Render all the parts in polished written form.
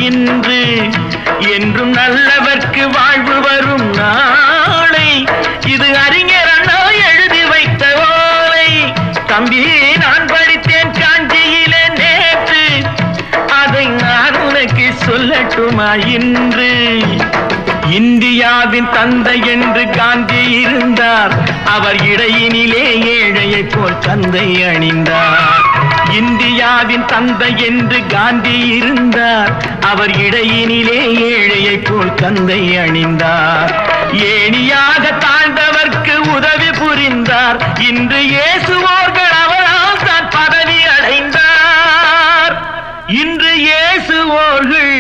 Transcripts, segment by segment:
இன்று என்றும் நல்லவர்க்கு வாழ்வு வரும் நாளை இது அறிஞர் அண்ணா எழுதி வைத்த ஓலை. தம்பி நான் படித்தேன் காஞ்சியிலே நேற்று அதை நான் உனக்கு சொல்லட்டுமா இன்று. இந்தியாவின் தந்தை என்று காந்தி இருந்தார், அவர் இடையினிலே ஏழையை போல் தந்தை அணிந்தார். இந்தியாவின் தந்தை என்று காந்தி இருந்தார், அவர் இடையினிலே ஏழையை போல் தந்தை அணிந்தார். ஏணியாக தாழ்ந்தவர்க்கு உதவி புரிந்தார், இன்று இயேசுவோர்கள் அவரால் தான் பதவி அடைந்தார். இன்று இயேசுவோர்கள்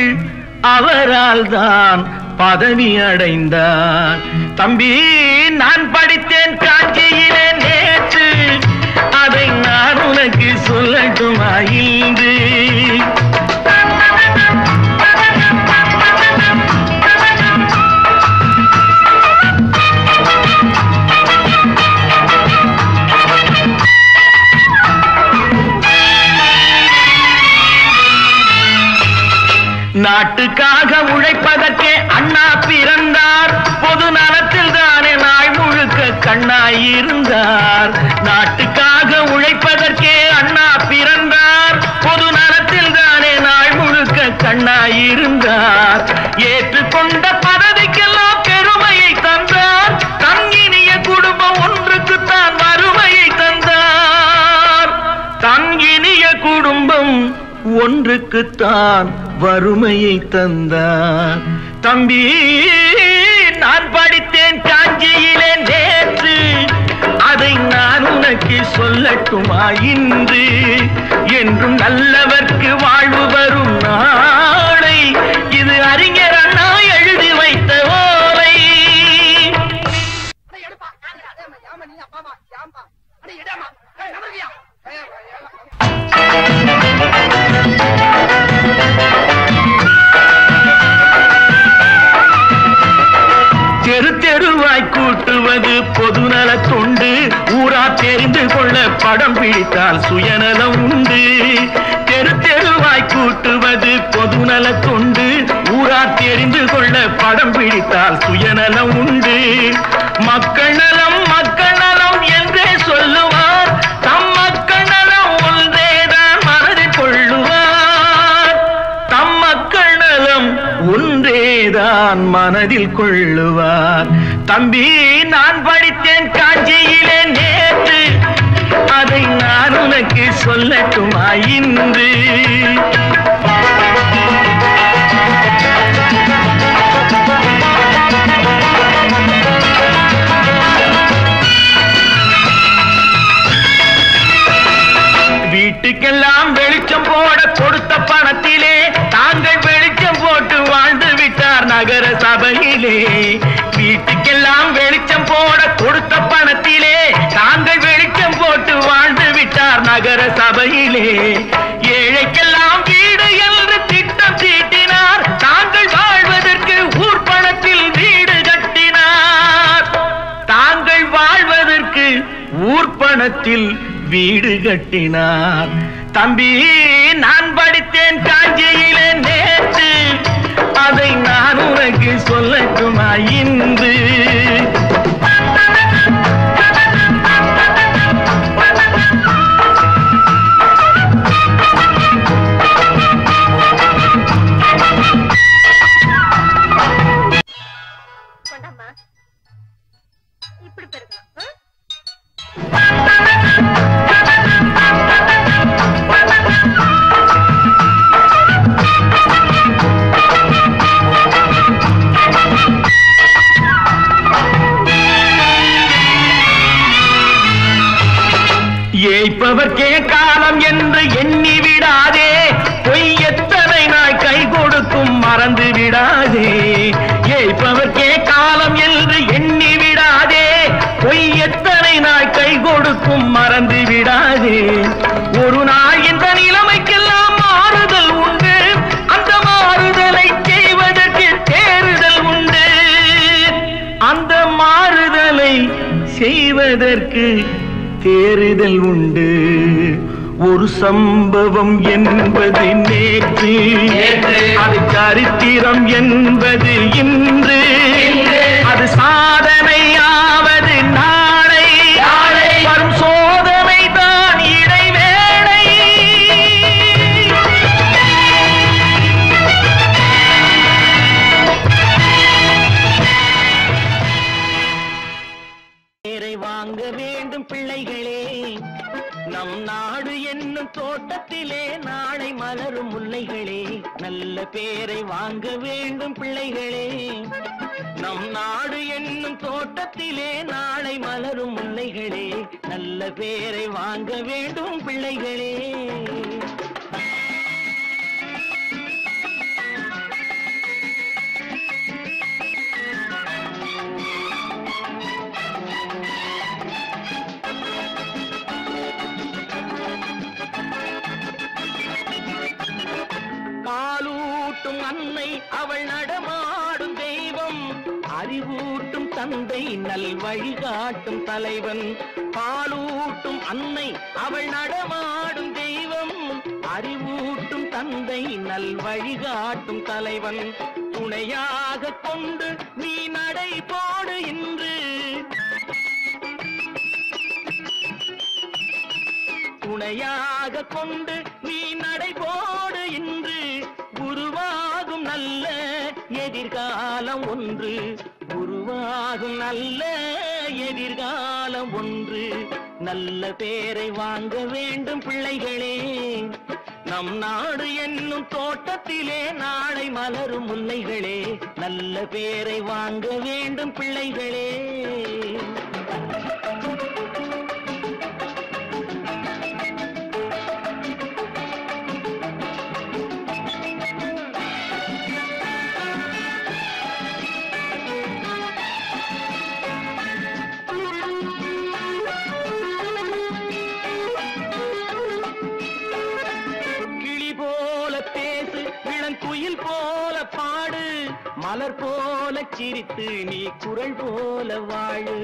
அவரால் தான் பதவி அடைந்தார். தம்பி நான் படித்தேன் காஞ்சியிலே நேற்று அதை நான் உனக்கு சொல்லட்டுமா இன்று. நாட்டுக்காக உழைப்பதற்கே அண்ணா பிறந்தார், பொது நலத்தில் தானே நாள் முழுக்க கண்ணாயிருந்தார். நாட்டுக்காக உழைப்பதற்கே அண்ணா பிறந்தார், பொது நலத்தில் தானே நாள் முழுக்க கண்ணாயிருந்தார். ஏற்றுக்கொண்ட பதவிக்கெல்லாம் பெருமையை தந்தார், தங்கினிய குடும்பம் ஒன்றுக்குத்தான் வறுமையை தந்தார். தங்கினிய குடும்பம் ஒன்றுக்குத்தான் வறுமையை தந்தார். தம்பி நான் படித்தேன் காஞ்சியிலே நேற்று அதை நான் உனக்கு சொல்லட்டுமா இன்று. என்றும் நல்லவர்க்கு வாழ்வு வரும் நாளை இது அறிஞர் அண்ணா எழுதி வைத்த ஓலை. தெரு தெருவாய் கூட்டுவது பொதுநல தொண்டு, ஊரா தெரிந்து கொள்ள படம் பிடித்தால் சுயநலம் உண்டு. தெரு தெருவாய் கூட்டுவது பொதுநல தொண்டு, ஊரா தெரிந்து கொள்ள படம் பிடித்தால் சுயநலம் உண்டு. மக்கள் நலம் என்றே சொல்லுவார், தம் மக்கள் நலம் ஒன்றேதான் மனதில் கொள்ளுவார். தம் மக்கள் நலம் ஒன்றேதான் மனதில் கொள்ளுவார். தம்பி நான் படித்தேன் காஞ்சியிலே நேற்று அதை நான் உனக்கு சொல்லட்டுமா இன்று. வீட்டுக்கெல்லாம் வெளிச்சம் போட கொடுத்த பணத்திலே தாங்கள் வெளிச்சம் போட்டு வாழ்ந்து விட்டார் நகர சபையிலே. வீட்டுக்கெல்லாம் வெளிச்சம் போட கொடுத்த பணத்திலே தாங்கள் வெளிச்சம் போட்டு வாழ்ந்து விட்டார் நகர சபையிலே. ஏழைக்கெல்லாம் வீடு என்று திட்டம் தீட்டினார், தாங்கள் வாழ்வதற்கு ஊர் பணத்தில் வீடு கட்டினார். தாங்கள் வாழ்வதற்கு ஊர் பணத்தில் வீடு கட்டினார். தம்பி நான் படித்தேன் காஞ்சியிலே நேற்று அதை நான் உனக்கு சொல்லட்டுமா இன்று. ஏய்ப்பவர்க்கே காலம் என்று எண்ணி விடாதே, பொய் எத்தனை நாள் கை கொடுக்கும் மறந்து விடாதே. ஏய்ப்பவர்க்கே காலம் என்று எண்ணி விடாதே, பொய் எத்தனை நாள் கை கொடுக்கும் மறந்து விடாதே. ஒரு நாள் இந்த நிலைமைக்கெல்லாம் மாறுதல் உண்டு, அந்த மாறுதலை செய்வதற்கு தேறுதல் உண்டு. அந்த மாறுதலை செய்வதற்கு தேறுதல் உண்டு. ஒரு சம்பவம் என்பது நேற்று, அது சரித்திரம் என்பது இன்று, அது சாதனையாவது நாளை, வரும் சோதனை தான் இடைவேளை. பேரை வாங்க வேண்டும் பிள்ளைகளே, நம் நாடு என்னும் தோட்டத்திலே நாளை மலரும் முல்லைகளே. நல்ல பேரை வாங்க வேண்டும் பிள்ளைகளே, நம் நாடு என்னும் தோட்டத்திலே நாளை மலரும் முல்லைகளே. நல்ல பேரை வாங்க வேண்டும் பிள்ளைகளே. பாலூட்டும் அன்னை அவள் நடமாடும் தெய்வம், அறிவூட்டும் தந்தை நல் வழிகாட்டும் தலைவன். பாலூட்டும் அன்னை அவள் நடமாடும் தெய்வம், அறிவூட்டும் தந்தை நல் வழிகாட்டும் தலைவன். துணையாக கொண்டு நீ நடை போடு இன்று, துணையாக கொண்டு நீ நடை போடு இன்று, உருவாகும் நல்ல எதிர்காலம் ஒன்று, உருவாகும் நல்ல எதிர்காலம் ஒன்று. நல்ல பேரை வாங்க வேண்டும் பிள்ளைகளே, நம் நாடு என்னும் தோட்டத்திலே நாளை மலரும் முல்லைகளே. நல்ல பேரை வாங்க வேண்டும் பிள்ளைகளே. குயில் போல பாடு, மலர் போல சிரித்து நீ குரல் போல வாழு.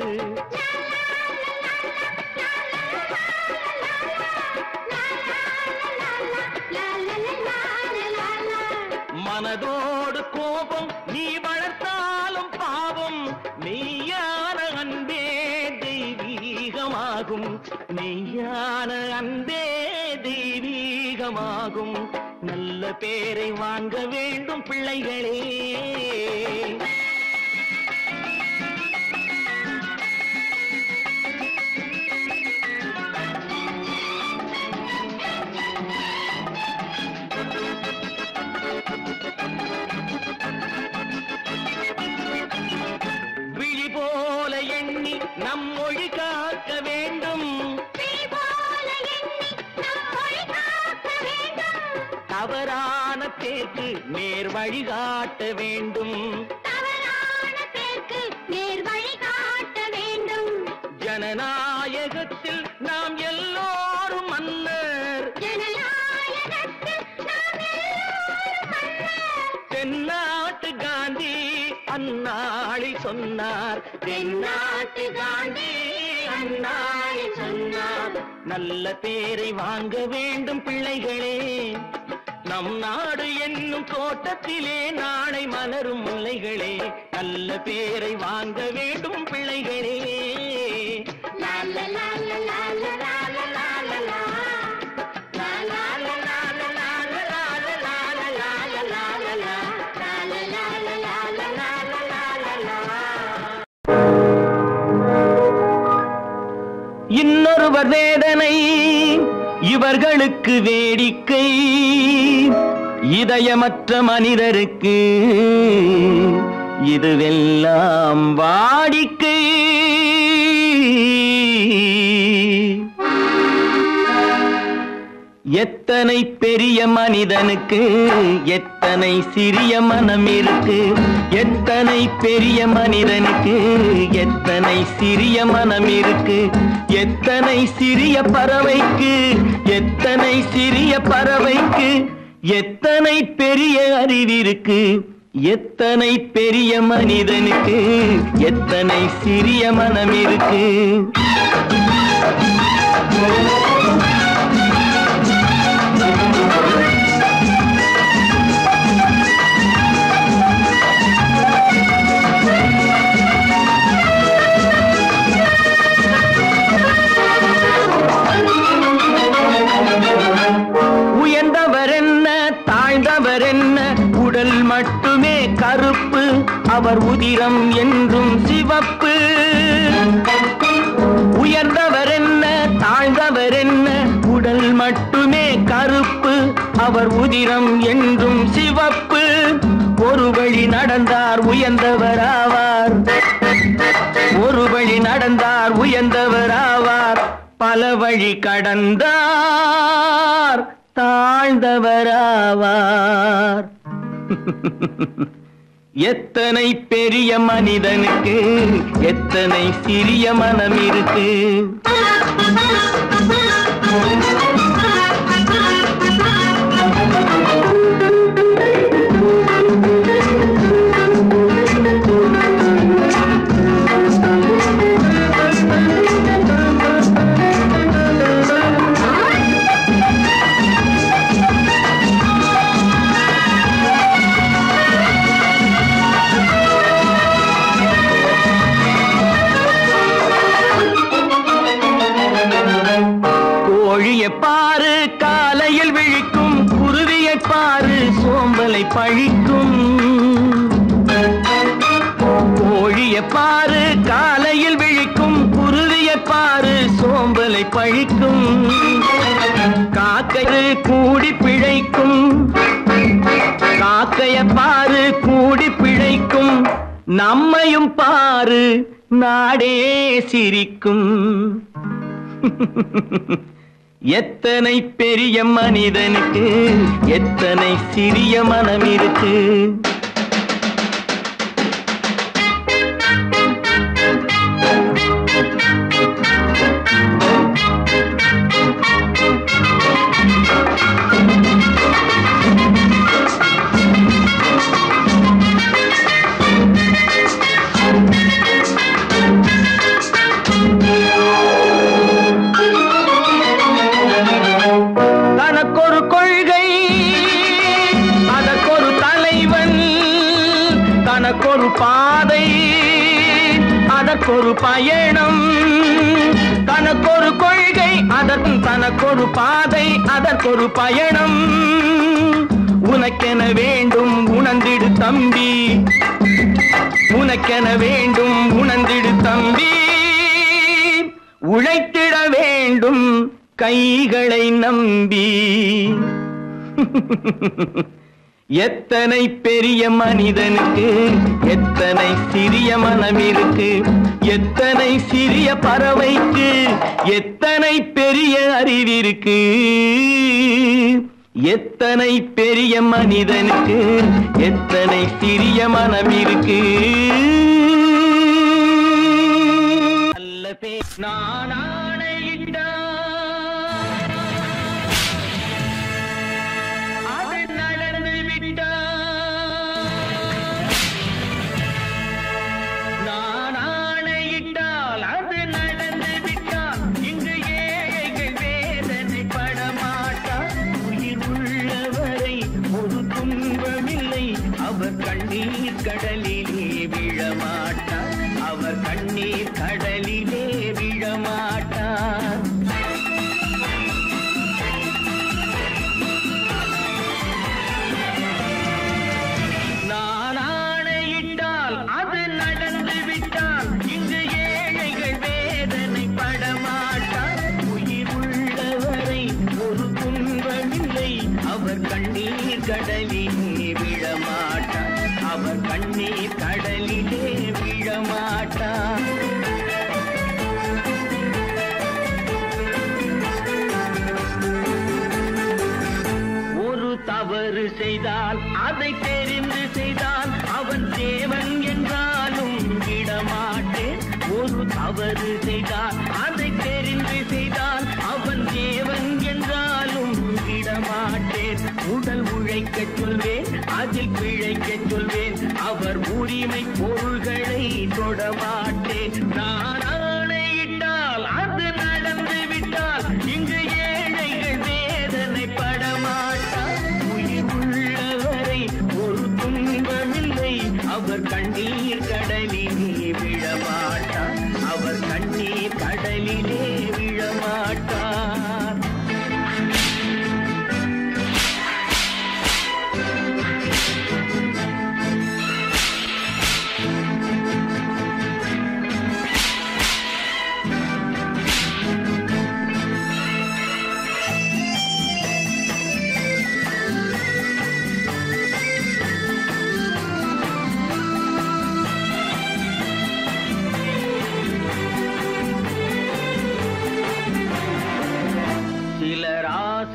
மனதோடு கோபம் நீ வளர்த்தாலும் பாவம், மெய்யான அன்பே தெய்வீகமாகும், மெய்யான அன்பே தெய்வீகமாகும். நல்ல பேரை வாங்க வேண்டும் பிள்ளைகளே. விழி போல எண்ணி நம் மொழி காக்க வேண்டும், தவறான பேருக்கு நேர் வழிகாட்ட வேண்டும், ஜனநாயகத்தில் நாம் எல்லோரும் மன்னர், தென்னாட்டு காந்தி அந்நாளில் சொன்னார், தென்னாட்டு காந்தி அந்நாளில் சொன்னார். நல்ல பேரை வாங்க வேண்டும் பிள்ளைகளே, நம் நாடு என்னும் தோட்டத்திலே நாளை மலரும் முல்லைகளே. நல்ல பேரை வாங்க வேண்டும் பிள்ளைகளே. இன்னொருவர் வேதனை இவர்களுக்கு வேடிக்கை, இதயமற்ற மனிதருக்கு இதுவெல்லாம் வாடிக்கை. எத்தனை பெரிய மனிதனுக்கு எத்தனை சிறிய மனம் இருக்கு, எத்தனை பெரிய மனிதனுக்கு எத்தனை சிறிய மனம் இருக்கு, எத்தனை சிறிய பறவைக்கு எத்தனை சிறிய பறவைக்கு எத்தனை பெரிய அறிவிருக்கு, எத்தனை பெரிய மனிதனுக்கு எத்தனை சிறிய மனம் இருக்கு. கருப்பு, அவர் உதிரம் என்றும் சிவப்பு. உயர்ந்தவர் என்ன தாழ்ந்தவர் என்ன, உடல் மட்டுமே கருப்பு, அவர் உதிரம் என்றும் சிவப்பு. ஒரு வழி நடந்தார் உயர்ந்தவராவார், ஒரு வழி நடந்தார் உயர்ந்தவராவார். பல வழி கடந்தார் தாழ்ந்தவராவார். எத்தனை பெரிய மனிதனுக்கு எத்தனை சிறிய மனம் இருக்கு. கோழியை பாரு காலையில் விழிக்கும், குருவியை பாரு சோம்பலை பழிக்கும். கோழியை பாரு காலையில் விழிக்கும், குருவியை பாரு சோம்பலை பழிக்கும். காக்கை கூடி பிழைக்கும், காக்கைய பாரு கூடி பிழைக்கும். நம்மையும் பாரு நாடே சிரிக்கும். எத்தனை பெரிய மனிதனுக்கு எத்தனை சிறிய மனம் இருக்கு. தனக்கொரு கொள்கை அதற்கொரு தலைவன், தனக்கொரு பாதை அதற்கொரு பயணம். தனக்கொரு கொள்கை தனக்கொரு பாதை அதற்கொரு பயணம். உனக்கென வேண்டும் உணர்ந்திடு தம்பி, உனக்கென வேண்டும் உணர்ந்திடு தம்பி. உழைத்திட வேண்டும் கைகளை நம்பி. எத்தனை பெரிய மனிதனுக்கு எத்தனை சிறிய மனம் இருக்கு. எத்தனை சிறிய பறவைக்கு எத்தனை பெரிய அறிவிருக்கு. எத்தனை பெரிய மனிதனுக்கு எத்தனை சிறிய மனம் இருக்கு. நல்ல நான் அவர் கண்ணீர் கடலிலே விழமாட்டார், அவர் கண்ணீர் கடலிலே விழமாட்டார். நான் ஆணையிட்டால் அது நடந்து விட்டால் இங்கு ஏழைகள் வேதனை படமாட்டார். உயிர் உள்ளவரை ஒரு துன்பமில்லை, அவர் கண்ணீர் கடலிலே விழமாட்டார், அவர் கண்ணீர் கடலிலே விழமாட்டார். ஒரு தவறு செய்தால் அதை தெரிந்து செய்தால் அவன் தேவன் என்றாலும் விடமாட்டேன். ஒரு தவறு செய்தால் அதை தெரிந்து செய்தால் அவன் தேவன் என்றாலும் விடமாட்டேன். உடல் உழைக்கச் சொல்வேன் அதில் பிழைக்கச் சொல்வேன், அவர் உரிமை பொருள்களை தொடமாட்டேன். நான் ஆணையிட்டால் அது நடந்து விட்டால் இங்கு ஏழைகள் வேதனை படமாட்டார். உயிர் உள்ளவரை ஒரு துன்பமில்லை, அவர் கண்ணீர் கடலிலே விழமாட்டார், அவர் கண்ணீர்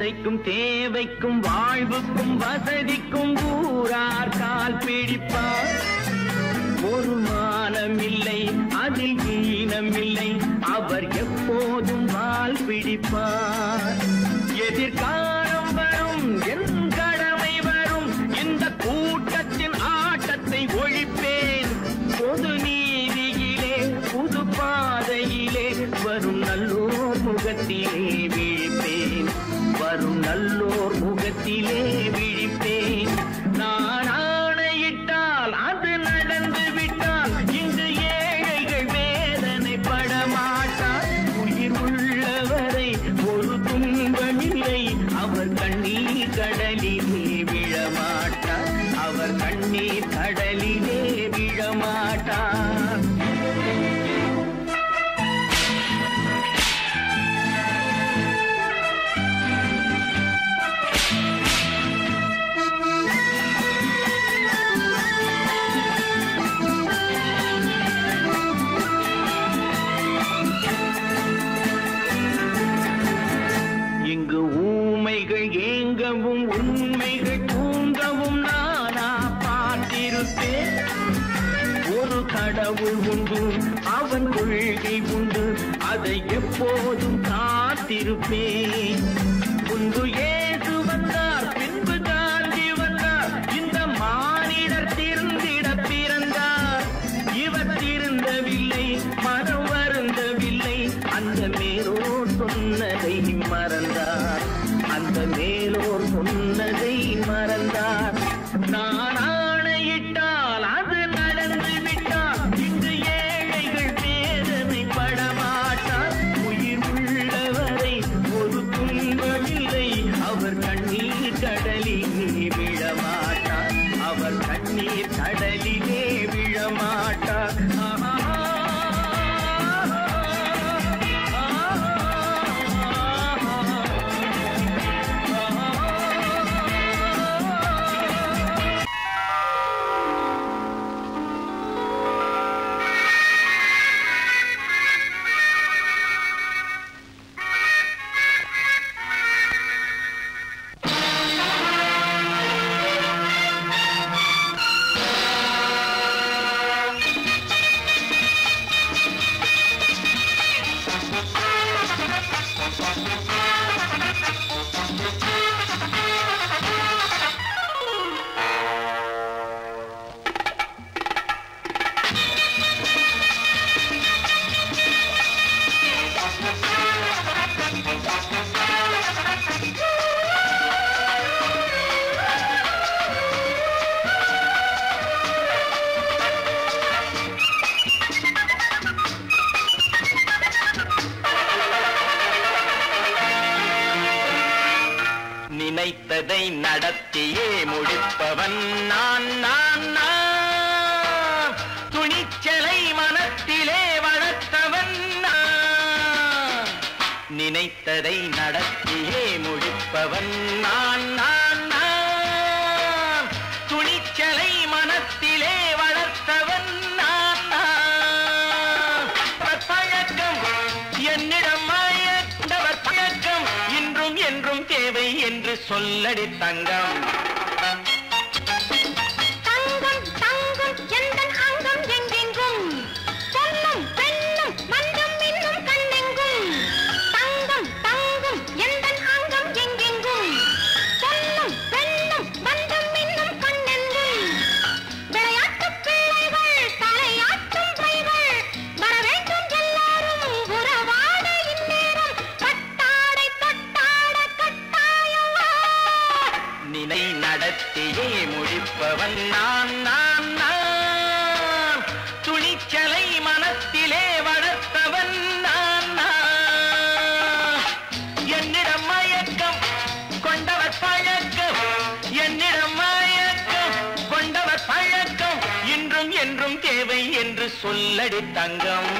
ஆசைக்கும் தேவைக்கும் வாழ்வுக்கும் வசதிக்கும் ஊரார் கால் பிடிப்பார். ஒரு மானமில்லை அதில் ஈனமில்லை, அவர் எப்போதும் வால் பிடிப்பார். எதிர்காலம் வரும், என் கடமை வரும், இந்த கூட்டத்தின் ஆட்டத்தை ஒழிப்பேன். பொது நீதியிலே புது பாதையிலே வரும் நல்லோர் முகத்திலே விழிப்பேன். வரும் நல்லோர் முகத்திலே விழிப்பேன். நான் ஆணையிட்டால் அது நடந்து விட்டால் இங்கு ஏழைகள் வேதனைப்பட மாட்டார். உயிர் உள்ளவரை ஒரு துன்பமில்லை, அவர் கண்ணீர் கடலிலே விழமாட்டார். அவர் கண்ணீர் கடலிலே விழமாட்டார். இங்கு ஊமைகள் ஏங்கவும் உண்மைகள் தூங்கவும் நானா பார்த்திருப்பேன். ஒரு கடவுள் உண்டு, அவன் கொள்கை உண்டு, அதை எப்போதும் காத்திருப்பேன். முன்பு இயேசு வந்தார், பின்பு காந்தி வந்தார், இந்த மானிடர் திருந்திட பிறந்தார். இவர் திருந்தவில்லை, மனம் வருந்தவில்லை, அந்த மேலோர் சொன்னதை மறந்தார். அந்த மேலோர் சொன்னதை மறந்தார். நான் ஆணையிட்டால் அது நடந்து விட்டால் இங்கு ஏழைகள் வேதனைப்பட மாட்டார். உயிர் உள்ளவரை ஒரு துன்பமில்லை, அவர் கண்ணீர் கடலிலே விழமாட்டார். அவர் கண்ணீர் கடலிலே விழமாட்டார். நினைத்ததை நடத்தியே முடிப்பவன் நான் நான் நான். துணிச்சலை மனத்திலே வளர்த்தவன் நான். நினைத்ததை நடத்தியே முடிப்பவன் நான் நான் நான். துணிச்சலை மனத்திலே வளர்த்தவன் நான் நான். பழக்கம் என்னிடம் மாயவர் பழக்கம் இன்றும் என்றும் தேவை என்று சொல்லடி தங்கம். தங்கம் தங்கம் எந்தன் அங்கம் எங்கெங்கும், பொன்னும் பெண்ணும் மன்றம் இன்னும் கண்ணெங்கும். தங்கம் தங்கம் எந்தன் அங்கம் எங்கெங்கும், பொன்னும் பெண்ணும் மன்றம் இன்னும் கண்ணெங்கும். விளையாட்டு பிள்ளைகள் தலையாட்டும் பைகள், வர வேண்டும் எல்லாரும் உறவாட இந்நேரம். கட்டாடை தொட்டாட கட்டாயவா. நினை நடத்தியே முடிப்பவன் நான் நான் நான். துணிச்சலை மனத்திலே வளர்த்தவன் நான் நான். என்னிடம் மயக்கம் கொண்டவர் பழக்கம், என்னிடம் மயக்கம் கொண்டவர் பழக்கம் இன்றும் என்றும் தேவை என்று சொல்லடி தங்கம்.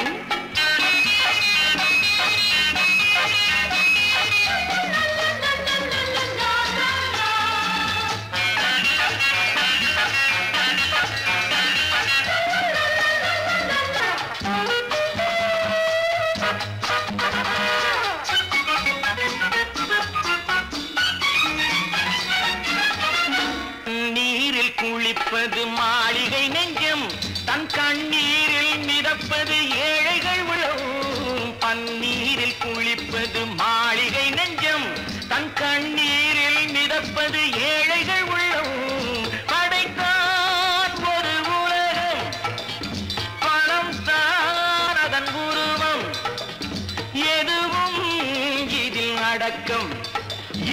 அடக்கம்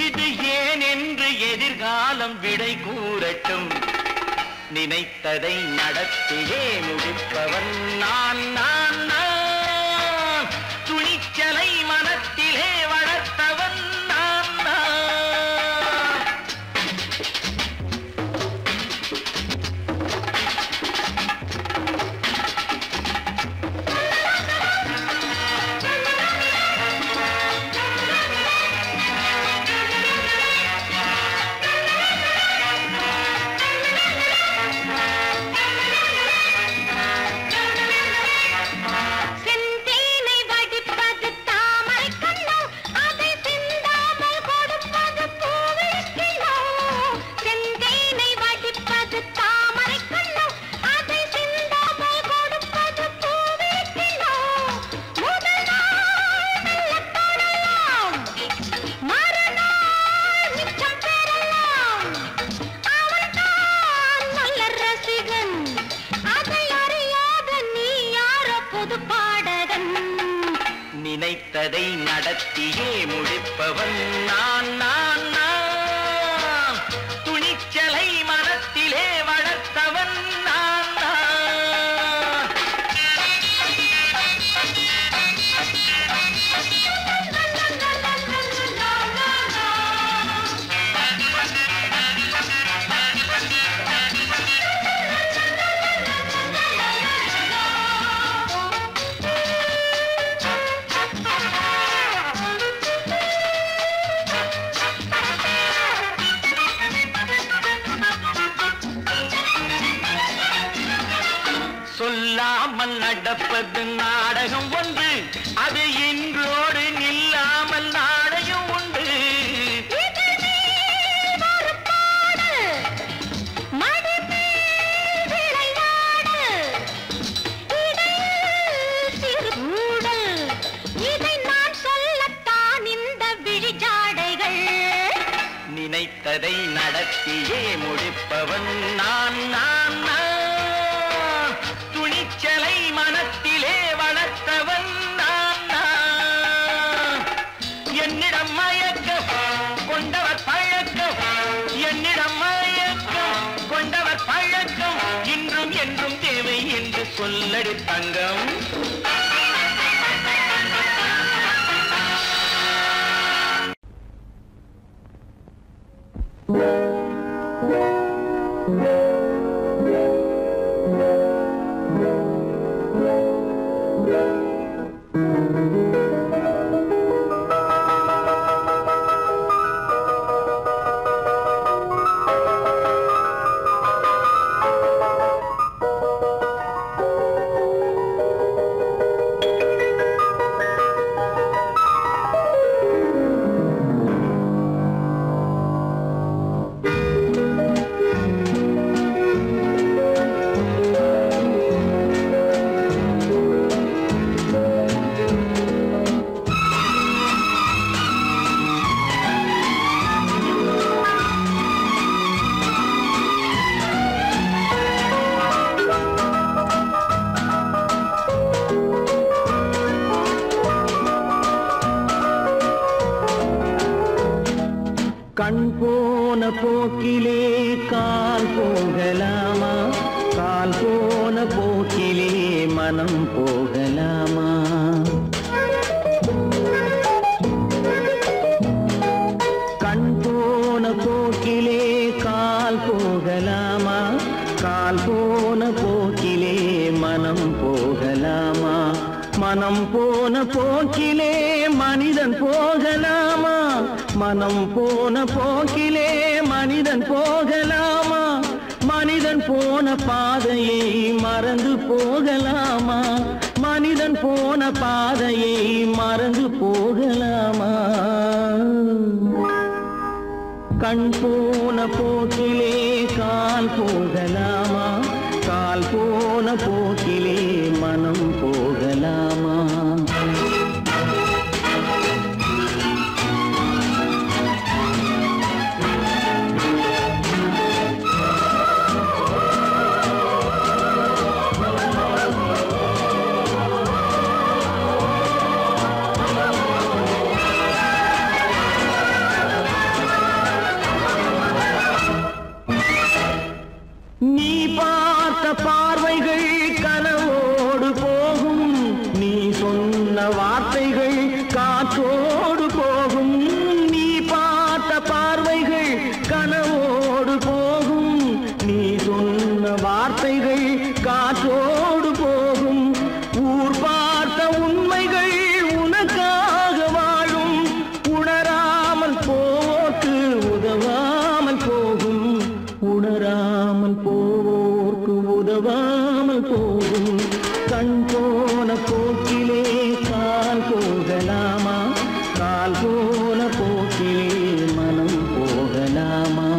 இது ஏன் என்று எதிர்காலம் விடை கூறட்டும் நினைத்ததை நடத்தியே முடிப்பவன் நான் நான் நான் துணிச்சலை மனத்திலே வளர்த்தவன் நான் நான் நினைத்ததை நடத்தியே முடிப்பவன் நான் நான் நான் துணிச்சலை மனத்திலே வளர்த்தவன் நான் நான் சொல்லாமல் நடப்பது நாடகம் ஒன்று அது இன்றோடு நில்லாமல் நாடகம் உண்டு இதை நான் சொல்லத்தான் இந்த விழிஜாடைகள் நினைத்ததை நடத்தியே முடிப்பவன் நான் நான் நான் துணிச்சலை மனத்திலே வளர்த்தவன் நான் நான் என்னிடம் மயக்கம் கொண்டவர் பழக்கம் என்னிடம் மயக்கம் கொண்டவர் பழக்கம் இன்றும் என்றும் தேவை என்று சொல்லடி தங்கம் கண் போன போக்கிலே கால் போகலாமா கால் போன போக்கிலே மனம் போகலாமா கண் போன போக்கிலே கால் போகலாமா கால் போன போக்கிலே மனம் போகலாமா மனம் போன போக்கிலே மனிதன் போகலாமா மனம் போன போக்கிலே மனிதன் போகலாமா மனிதன் போன பாதையை மறந்து போகலாமா மனிதன் போன பாதையை மறந்து போகலாமா கண் போன போக்கிலே கால் போகலாமா கால் போன போக்கிலே மனம் போகலாமா போக்கிலே மனம் போகலாமா?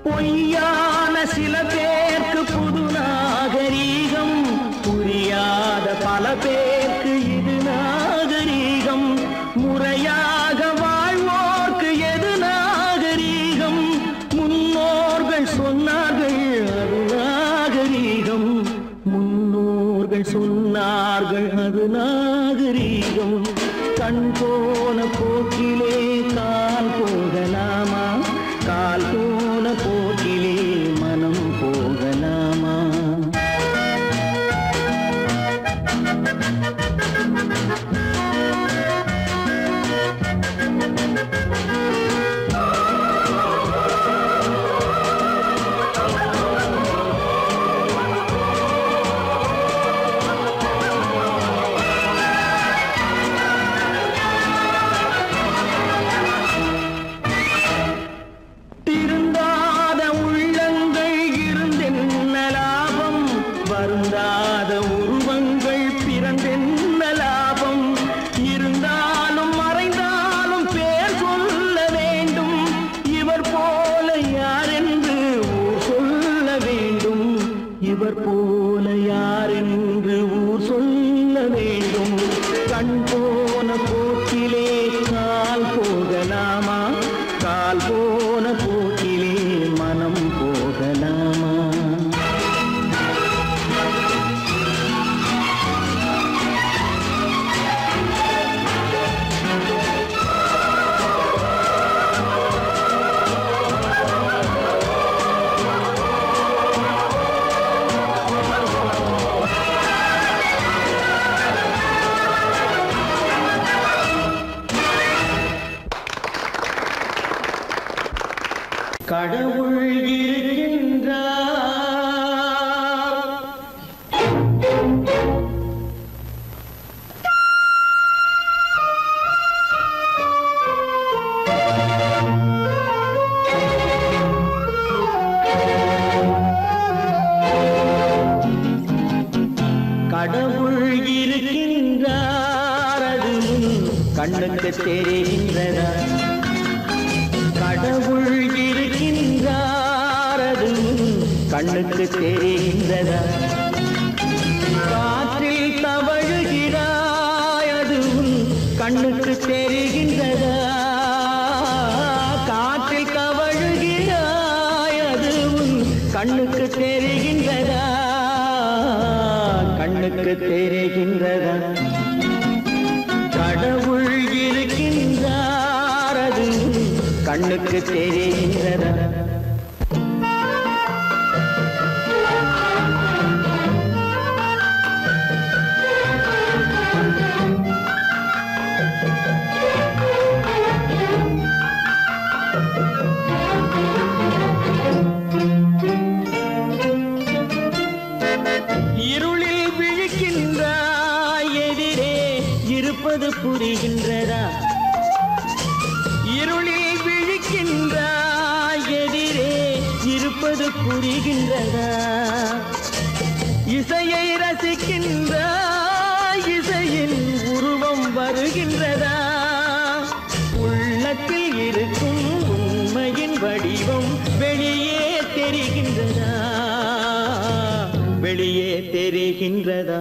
பொய்யான சில பேருக்கு புது நாகரீகம், புரியாத பல பேருக்கு இது நாகரீகம். முறையாக வாழ்வோர்க்கு எது நாகரீகம்? முன்னோர்கள் சொன்னார்கள் அது நாகரீகம். முன்னோர்கள் சொன்னார்கள் அது நாகரீகம். கண் போன போக்கிலே கால் போகலாமா? கால் போன போக்கிலே மனம் போகலாமா? திருந்தாத உள்ளங்கள் இருந்தென்ன லாபம்? வருந்தாத உருவங்கள் பிறந்தென்ன லாபம்? இருந்தாலும் மறைந்தாலும் பேர் சொல்ல வேண்டும். இவர் போல யாரென்று ஊர் சொல்ல வேண்டும். இவர் போல யாரென்று ஊர் சொல்ல வேண்டும். கண் போன போக்கிலே கால் போகலாமா? கால் போன போக்கிலே மனம் போகலாமா? கடவுள் இருக்கின்றார். கடவுள் இருக்கின்றார், அது கண்ணுக்கு தெரிகின்றதா? கடவுள் இருக்கின்றார், அது கண்ணுக்கு தெரிகின்றதா? காற்றில் தவழுகிறாய், அது கண்ணுக்கு தெரிகின்றதா? காற்றில் தவழுகிறாய், அது கண்ணுக்கு தெரிகின்றதா? கண்ணுக்கு தெரிகின்றதா? கடவுள் இருக்கின்றார், அது கண்ணுக்கு தெரிகின்றதா? இருளில் விழிக்கின்றாய், எதிரே இருப்பது புரிகின்றதா? இருளில் விழிக்கின்றாய், எதிரே இருப்பது புரிகின்றதா? இசையை ரசிக்கின்றாய், இசையின் உருவம் வருகின்றதா? உள்ளத்தில் இருக்கும் உண்மையின் வடிவம் வெளியே தெரிகின்றதா? வெளியே தெரிகின்றதா?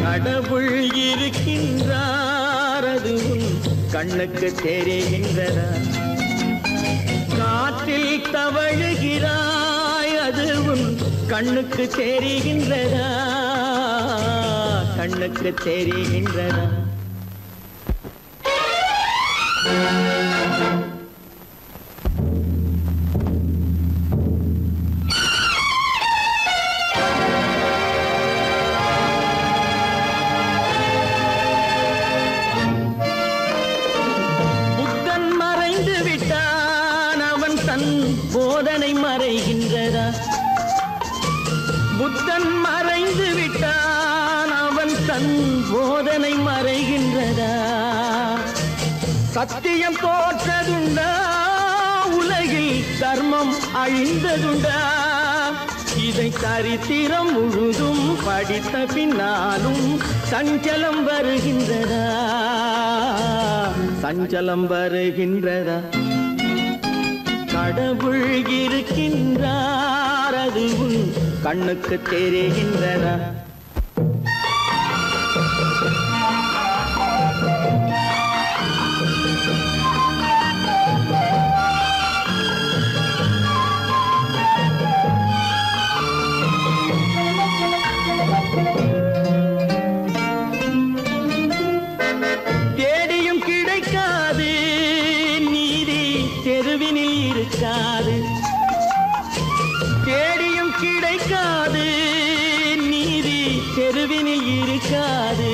கடவுள் இருக்கின்றார், அது கண்ணுக்கு தெரிகின்றதா? காற்றில் தவழுகிறாய், அது கண்ணுக்கு தெரிகின்றதா? கண்ணுக்கு தெரிகின்றதா? சத்தியம் தோற்றதுண்டா உலகில் தர்மம் அழிந்ததுண்டா இதை சரித்திரம் முழுதும் படித்த பின்னாலும் சஞ்சலம் வருகின்றதா சஞ்சலம் வருகின்றதா கடவுள் இருக்கின்றார் அது உன் கண்ணுக்கு தெரிகின்றதா தேடியும் கிடைக்காது நீதி தெருவினில் இருக்காது தேடியும் கிடைக்காது நீதி தெருவினில் இருக்காது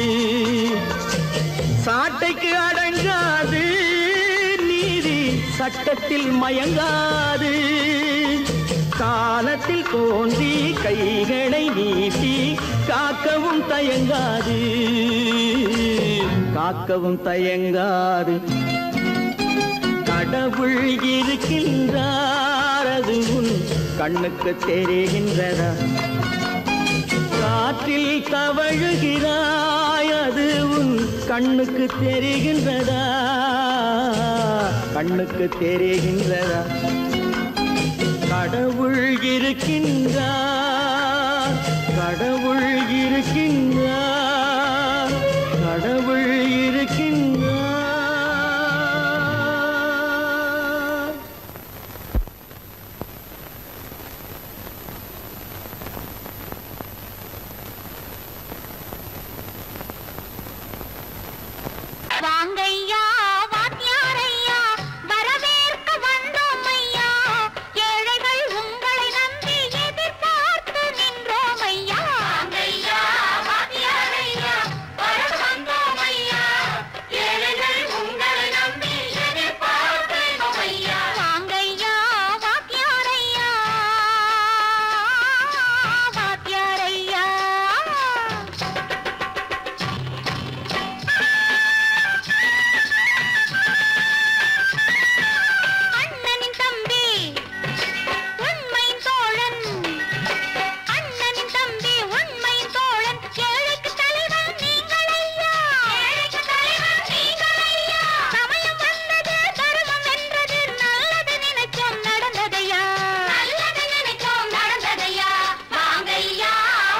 சாட்டைக்கு அடங்காது நீதி சட்டத்தில் மயங்காது காலத்தில் தோன்றி கைகளை நீட்டி காக்கவும் தயங்காது காக்கவும் தயங்காது கடவுள் இருக்கின்றார் அது உன் கண்ணுக்கு தெரிகின்றதா காற்றில் தவழுகிறாய் அது உன் கண்ணுக்கு தெரிகின்றதா கண்ணுக்கு தெரிகின்றதா கடவுள் இருக்கின்றார் கடவுள் இருக்கின்றார் கடவுள் இருக்கின்றார் வாங்கையா வாத்தியாரையா வரவேற்க வந்தோம் ஐயா ஏழைகள் உங்களை நம்பி எதிர்பார்த்து நின்றோம் ஐயா வாங்கையா வாத்தியாரையா வர வந்தோம் ஐயா ஏழைகள் உங்களை நம்பி எதிர்பார்த்து நின்றோம் ஐயா வாங்கையா வாத்தியாரையா வாத்தியாரையா அண்ணனின் தம்பி உண்மையின் தோழன் அண்ணனின் தம்பி உண்மையின் தோழன் ஏழைக்கு தலைவன் நீங்கள் ஐயா ஏழைக்கு தலைவன் நீங்கள் ஐயா சமயம் வந்தது தர்மம் வென்றது நல்லது நினைச்சோம் நடந்ததையா நல்லது நினைச்சோம் நடந்ததையா வாங்கையா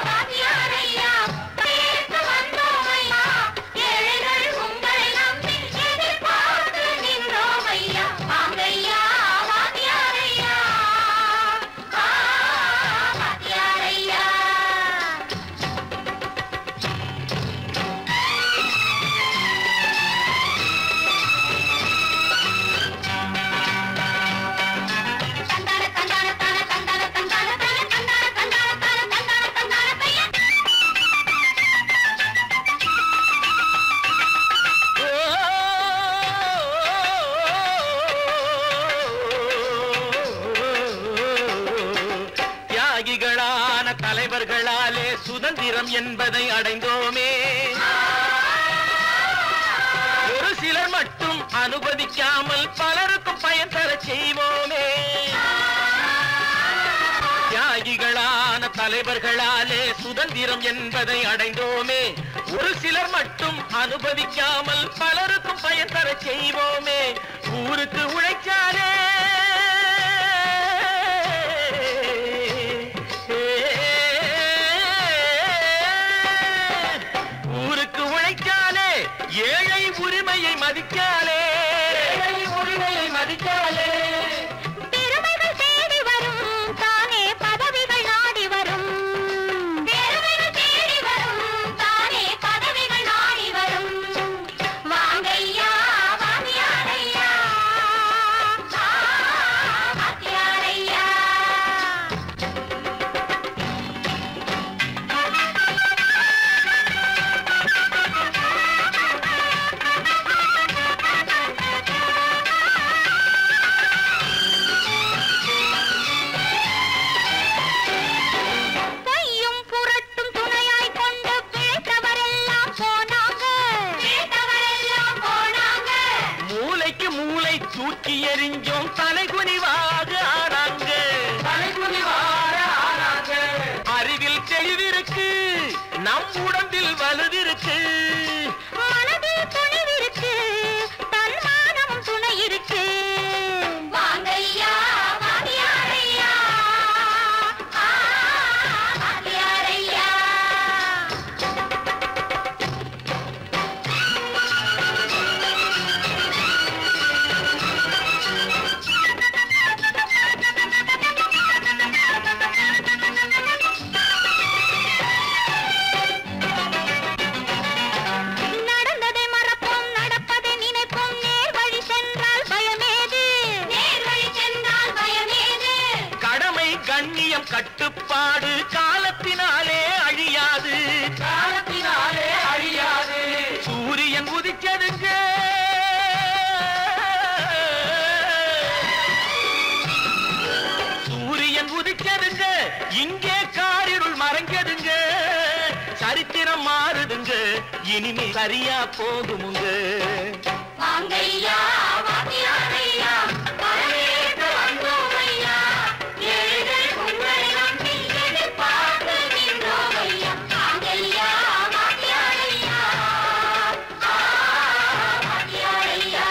வாத்தியாரையா பேச வந்தோம் ஐயா ஏழைகள் உங்களை நம்பி எதிர்பார்த்து நின்றோம் ஐயா வாங்கையா வாத்தியாரையா வாத்தியாரையா தந்தான தந்தான தான தந்தான தந்தான தான தந்தான தந்தான தான தந்தான தந்தான பையன் தியாகிகளான தலைவர்களாலே சுதந்திரம் என்பதை அடைந்தோமே ஒரு சிலர் மட்டும் அனுமதிக்காமல் பலருக்கும் பயன் தர செய்வோமே தியாகிகளான தலைவர்களாலே சுதந்திரம் என்பதை அடைந்தோமே ஒரு சிலர் மட்டும் அனுமதிக்காமல் பலருக்கும் பயன் தர செய்வோமே ஊருக்கு உழைச்சாலே ஊருக்கு உழைச்சாலே ஏழை உரிமையை மதிக்காலே உரிமையை மதிக்காலே பெருமைகள் தேடி வரும் தானே பதவிகள் நாடி வரும் பெருமைகள் தேடி வரும் தானே பதவிகள் நாடி வரும் வாங்கையா வாத்தியாரையா வாத்தியாரையா நம் உடம்பில் வலுவிருக்கு, மனதில் துணிவிருக்கு, தன்மானமும் துணை இருக்கு. வாங்கையா வாங்கியாரையா, வாங்கியாரையா. நடந்ததை மறப்போம், நடப்பதை நினைப்போம், நேர் வழி சென்றால் பயமேது, நேர் வழி சென்றால் பயமேது. கடமை கண்ணியம் கட்டுப்பாடு காலத்தினாலே அழியாது, காலத்தினாலே அழியாது. சூரியன் உதிச்சதுங்க, சூரியன் உதிச்சதுங்க, இங்கே காரிருள் மறைஞ்சதுங்க. சரித்திரம் மாறுதுங்க, இனிமே சரியா போகுமுங்க. வாங்கையா வாங்கியாரையா, வரவேற்க வந்தோமையா, ஏழைகள் உங்களை நம்பி எதிர்பார்த்து நின்றோமையா. வாங்கையா வாங்கியாரையா, வாங்கியாரையா.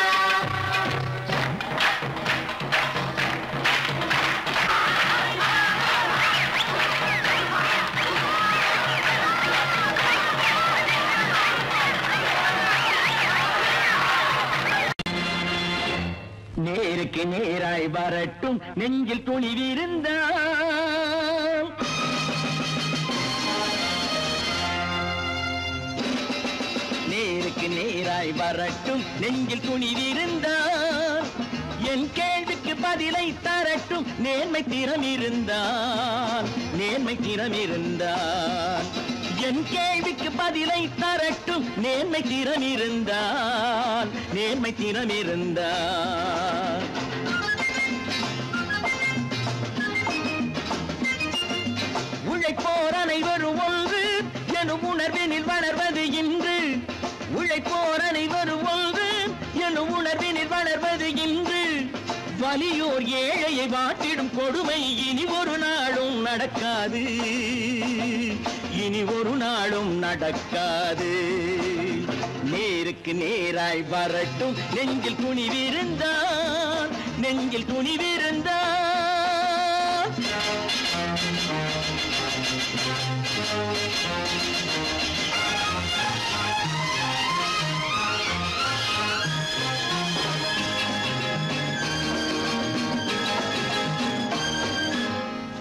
நேருக்கு நேராய் வரட்டும், நெஞ்சில் துணிவிருந்தால். நேருக்கு நேராய் வரட்டும், நெஞ்சில் துணிவிருந்தால். என் கேள்விக்கு பதிலை தரட்டும், நேர்மை திறம் இருந்தால், நேர்மை திறம் இருந்தால். என் கேள்விக்கு பதிலை தரட்டும், நேர்மை திறம் இருந்தால், நேர்மை திறம் இருந்தால். உழைப்போர் அனைவரும் ஒன்று எனும் உணர்வினில் வளர்வது இன்று, உழைப்போர் அனைவரும் ஒன்று எனும் உணர்வினில் வளர்வது இன்று. வலியோர் ஏழையை வாட்டிடும் கொடுமை இனி ஒரு நாளும் நடக்காது, இனி ஒரு நாளும் நடக்காது. நேருக்கு நேராய் வரட்டும், நெஞ்சில் துணிவிருந்தால், நெஞ்சில் துணிவிருந்தால்.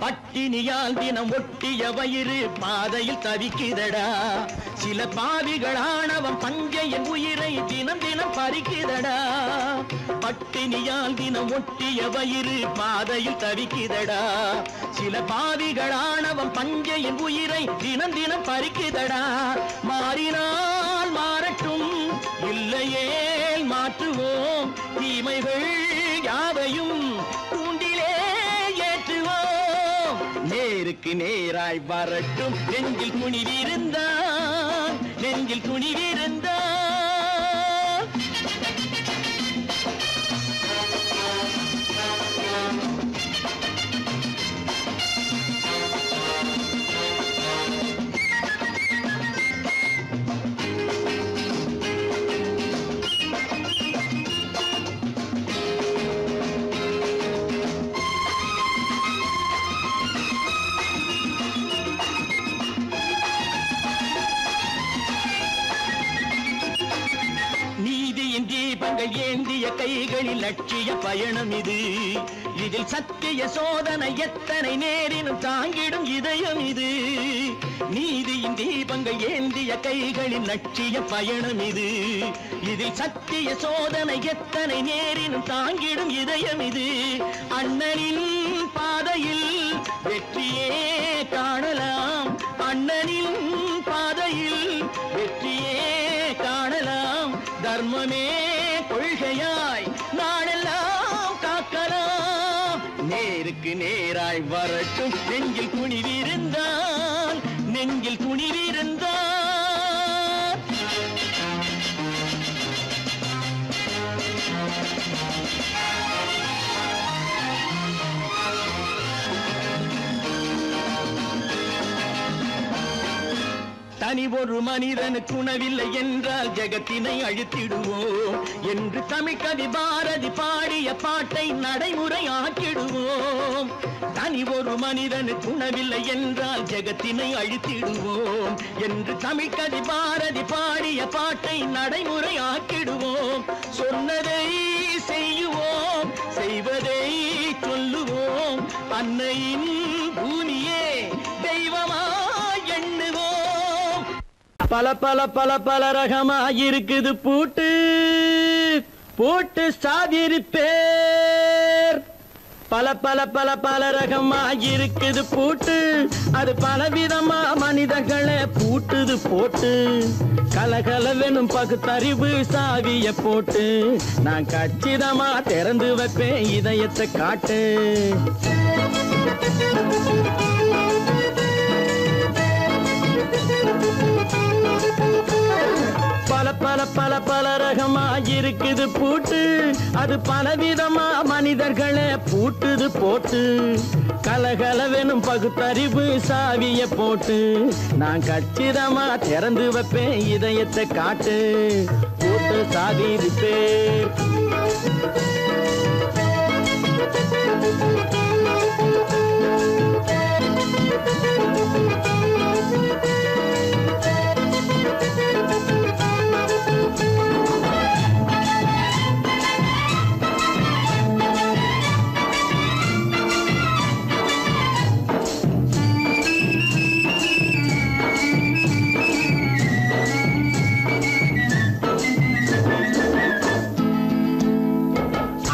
பட்டினியால் தினம் ஒட்டிய வயிறு பாதையில் தவிக்குதடா, சில பாவிகள் ஆணவம் பஞ்சையின் உயிரை தினம் தினம் பறிக்குதடா. பட்டினியால் தினம் ஒட்டிய வயிறு பாதையில் தவிக்குதடா, சில பாவிகள் ஆணவம் பஞ்சையின் உயிரை தினம் தினம் பறிக்குதடா. மாறினால் மாறட்டும், இல்லையே மாற்றுவோம், தீமைகள் யாவையும் தூண்டிலே ஏற்றுவோம். நேருக்கு நேராய் வரட்டும், நெஞ்சில் துணிவிருந்தால், நெஞ்சில் துணிவிருந்தால். நீதியின் தீபங்கள் ஏந்திய கைகளில் லட்சிய பயணம் இது, இதில் சத்திய சோதனை எத்தனை நேரினும் தாங்கிடும் இதயம் இது. நீதியின் தீபங்கள் ஏந்திய கைகளில் லட்சிய பயணம் இது, இதில் சத்திய சோதனை எத்தனை நேரினும் தாங்கிடும் இதயம் இது. அண்ணனின் பாதையில் வெற்றியே காணலாம், அண்ணனின் பாதையில் வெற்றியே காணலாம். தர்மமே கொள்கையாய் நாடெல்லாம் காக்கலாம். நேருக்கு நேராய் வரட்டும், நெஞ்சில் துணிவிருந்தால், நெஞ்சில் துணிவிருந்தால். தனி ஒரு மனிதனுக்கு உணவில்லை என்றால் ஜெகத்தினை அழித்திடுவோம் என்று தமிழ்கவி பாரதி பாடிய பாட்டை நடைமுறையாக்கிடுவோம். தனி ஒரு மனிதனுக்கு உணவில்லை என்றால் ஜெகத்தினை அழித்திடுவோம் என்று தமிழ்கவி பாரதி பாடிய பாட்டை நடைமுறையாக்கிடுவோம். சொன்னதை செய்யுவோம், செய்வதை சொல்லுவோம், அன்னையின் பூமியே தெய்வமா எண்ணுவோம். பல பல பல பல ரகமாயிருக்குது பூட்டு பூட்டு சாதிருப்பேர். பல பல பல பல ரகமாயிருக்குது பூட்டு, அது பலவிதமா மனிதர்களை பூட்டுது போட்டு. கலகலவெனும் பகுத்தறிவு சாவிய போட்டு நான் கச்சிதமா திறந்து வைப்பேன் இதயத்தை காட்டு. பல பல பல பல ரகமாயிருக்குது பூட்டு, அது பலவிதமா மனிதர்களை பூட்டுது போட்டு. கலகலவெனும் பகுத்தறிவு சாவிய போட்டு நான் கச்சிதமா திறந்து வைப்பேன் இதயத்தை காட்டு. போட்டு சாதிருப்பேன்.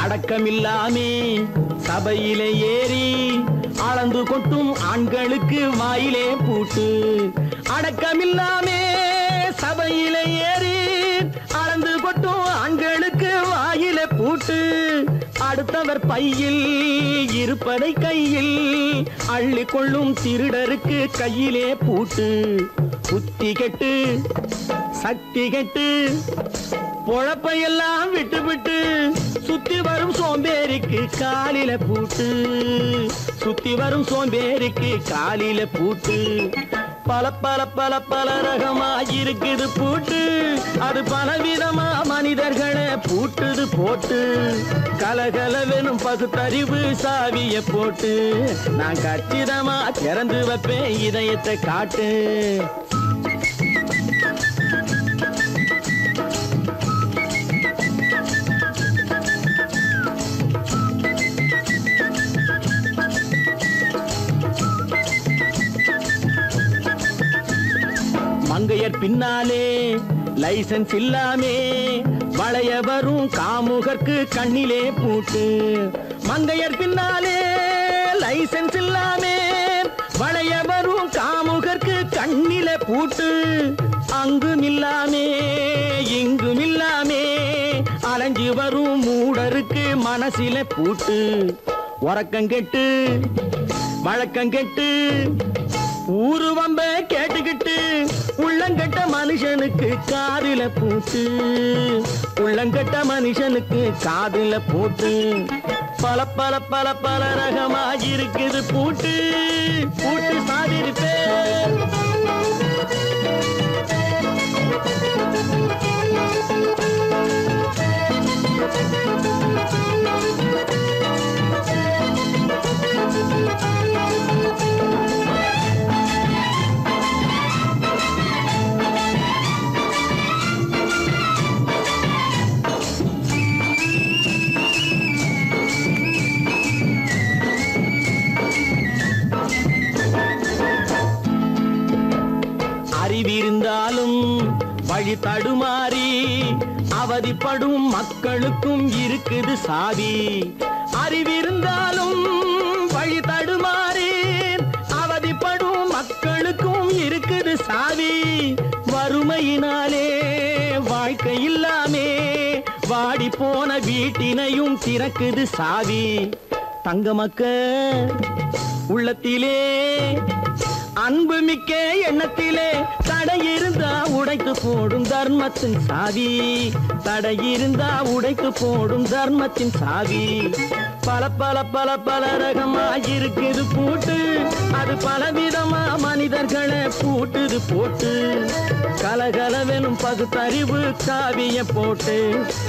அடக்கமில்லாமே சபையிலே ஏறி அளந்து கொட்டும் ஆண்களுக்கு வாயிலே பூட்டு. அடக்கமில்லாமே சபையிலே ஏறி அளந்து கொட்டும் ஆண்களுக்கு வாயிலே பூட்டு. அடுத்தவர் பையில் இருப்பதை கையில் அள்ளி கொள்ளும் திருடருக்கு கையிலே பூட்டு. புத்தி கெட்டு சக்தி கெட்டு பொழப்பையெல்லாம் விட்டு விட்டு சுத்தி வரும் சோம்பேறிக்கு காலில பூட்டு. சுத்தி வரும் சோம்பேறிக்கு காலில பூட்டு. பல பல பல பல ரகமாயிருக்குது பூட்டு, அது பலவிதமா மனிதர்களை பூட்டுது போட்டு. கலகலவெனும் பகுத்தறிவு சாவிய போட்டு நான் கச்சிதமா திறந்து வைப்பேன் இதயத்தை காட்டு. மங்கையர் பின்னாலே லைசன்ஸ் இல்லாமே வளைய வரும் காமுகர்க்கு கண்ணிலே பூட்டு. மங்கையர் பின்னாலே லைசன்ஸ் இல்லாமே வளைய வரும் காமுகர்க்கு கண்ணிலே பூட்டு. அங்கும் இல்லாமே இங்கும் இல்லாமே அலைஞ்சு வரும் மூடருக்கு மனசிலே பூட்டு. உறக்கங்கெட்டு வழக்கங்கெட்டு ஊருவம்ப கேட்டுக்கிட்டு உள்ளங்கட்ட மனுஷனுக்கு காதில பூட்டு. உள்ளங்கட்ட மனுஷனுக்கு காதில பூட்டு. பல பல பல பல ரகமாயிருக்குது பூட்டு பூட்டு சாதிருப்பேன். அறிவிருந்தாலும் வழி தடுமாறி அவதிப்படும் மக்களுக்கும் இருக்குது சாவி. அறிவிருந்தாலும் வழி தடுமாறி அவதிப்படும் மக்களுக்கும் இருக்குது சாவி. வறுமையினாலே வாழ்க்கை இல்லாமே வாடி போன வீட்டினையும் திறக்குது சாவி. தங்க மக்க உள்ளத்திலே அன்பு மிக்க எண்ணத்திலே தடை இருந்தா உடைத்து போடும் தர்மத்தின் சாவி. தடை இருந்தா உடைத்து போடும் தர்மத்தின் சாவி. பல பல பல பல ரகமாயிருக்குது பூட்டு, அது பலவிதமா மனித மனிதர்களை பூட்டுது போட்டு கலகலவெனும் பகுத்தறிவு காவிய போட்டு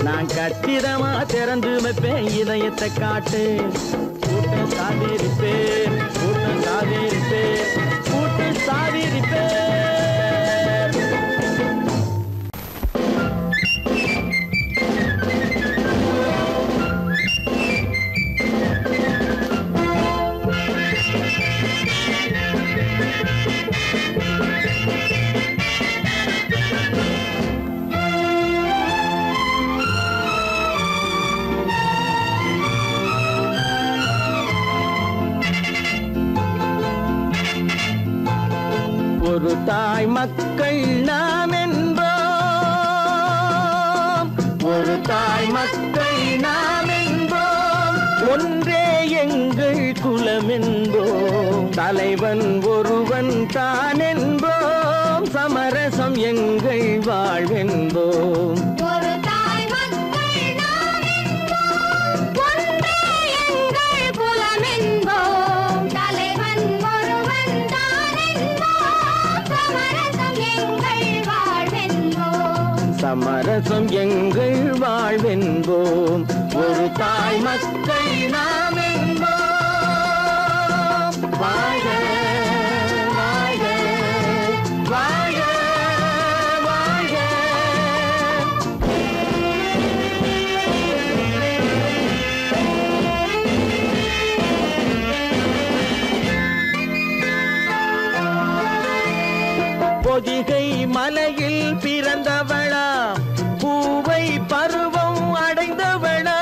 நான் கச்சிதமா திறந்து வைப்பேன் இதயத்தை காட்டு கூட்டம் சாதிருப்பேன் கூட்டம் சாதிருப்பேன் கூட்டம் சாதிருப்பேன் ஒரு தாய் மக்கள் நாம் என்போம் ஒரு தாய் மக்கள் நாம் என்போம் ஒன்றே எங்கள் குலம் என்போம் தலைவன் ஒருவன் தான் என்போம் சமரசம் எங்கள் வாழ்வென்போம் ஒரு தாய் மக்கள் நாம் என்போம் ஒன்றே எங்கள் குலம் என்போம் தலைவன் ஒருவன் தான் என்போம் சமரசம் எங்கள் வாழ்வென்போம் சமரசம் எங்கள் வாழ்வென்போம் ஒரு தாய் மக்கள் நாம் என்போம் வாழ்க வாழ்க வாழ்க வாழ்க பொதிகை மலையில் பிறந்தவளா பூவை பருவம் அடைந்தவளா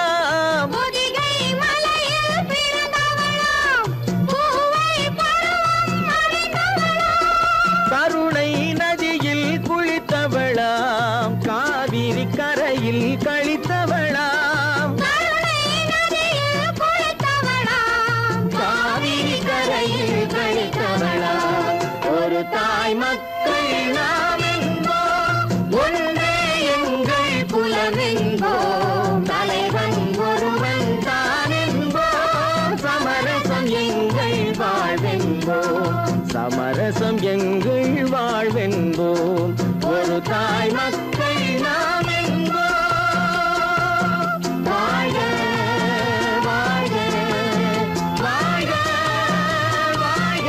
பொதிகை மலையில் பிறந்தவளாம் பூவை பருவம் அடைந்தவளாம் கருணை நதியில் குளித்தவளாம் காவிரி கரையில் கழித்தவளாம் கருணை நதியில் குளித்தவளாம் காவிரி கரையில் கழித்தவளாம் ஒரு தாய் மக்கள் நாம் என்போம் ஒன்றே எங்கள் குலம் என்போம் தலைவன் ஒருவன் தான் என்போம் சமரசம் எங்கள் வாழ்வென்போம் சமரசம் எங்கள் வாழ்வென்போம் ஒரு தாய் மக்கள் நாம் என்போம் வாழ்க வாழ்க வாழ்க வாழ்க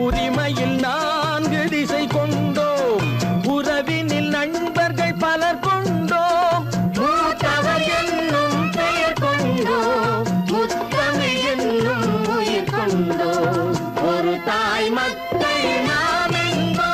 உரிமையில் 4 திசை கொண்டோம் உறவினில் நண்பர்கள் பலர் கொண்டோம் மூத்தவர் என்னும் பெயர் கொண்டோம் முத்தமிழ் என்னும் உயிர் கொண்டோம் ஒரு தாய் மக்கள் நாம் என்போம்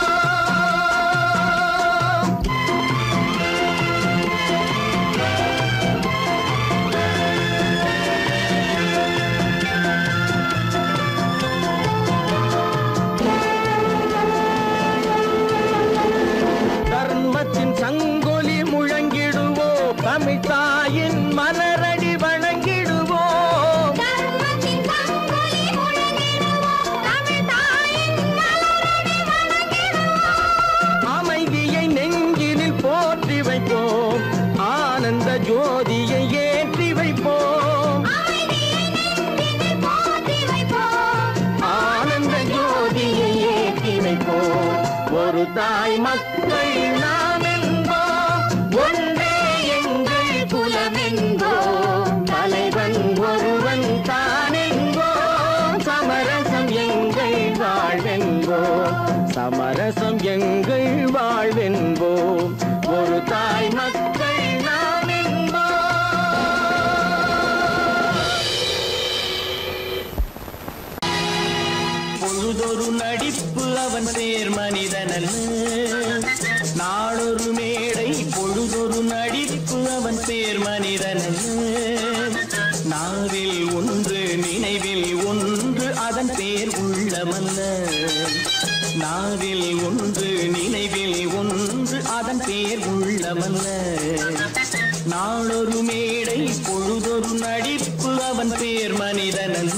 தர்மத்தின் சங்கொலி முழங்கிடுவோம் தமிழ் தாயின் மலரடி வணங்கிடுவோம் தர்மத்தின் சங்கொலி முழங்கிடுவோம் தமிழ் தாயின் மலரடி வணங்கிடுவோம் அமைதியை நெஞ்சினில் போற்றி வைப்போம் ஆனந்த ஜோதியை ஏற்றி வைப்போம் அமைதியை நெஞ்சினில் போற்றி வைப்போம் ஆனந்த ஜோதியை ஏற்றி வைப்போம் ஒரு தாய் மக்கள் நாம் என்போம் ஒன்றே எங்கள் குலம் என்போம் தலைவன் ஒருவன் தான் என்போம் சமரசம் எங்கள் வாழ்வென்போம் சமரசம் எங்கள் வாழ்வென்போம் ஒரு தாய் மக்கள் நாம் என்போம் பொழுதொரு நடிப்பு அவன் சேர் மனிதனல்ல நாளொரு மேடை பொழுதொரு நடிப்பு அவன் சேர் மனிதனல்ல நாவில் ஒன்று நினைவில் ஒன்று அதன் பேர் உள்ளமல்ல நாவில் ஒன்று நினைவில் ஒன்று அதன் பேர் உள்ளமல்ல நாளொரு மேடை பொழுதொரு நடிப்பு அவன் பேர் மனிதனல்ல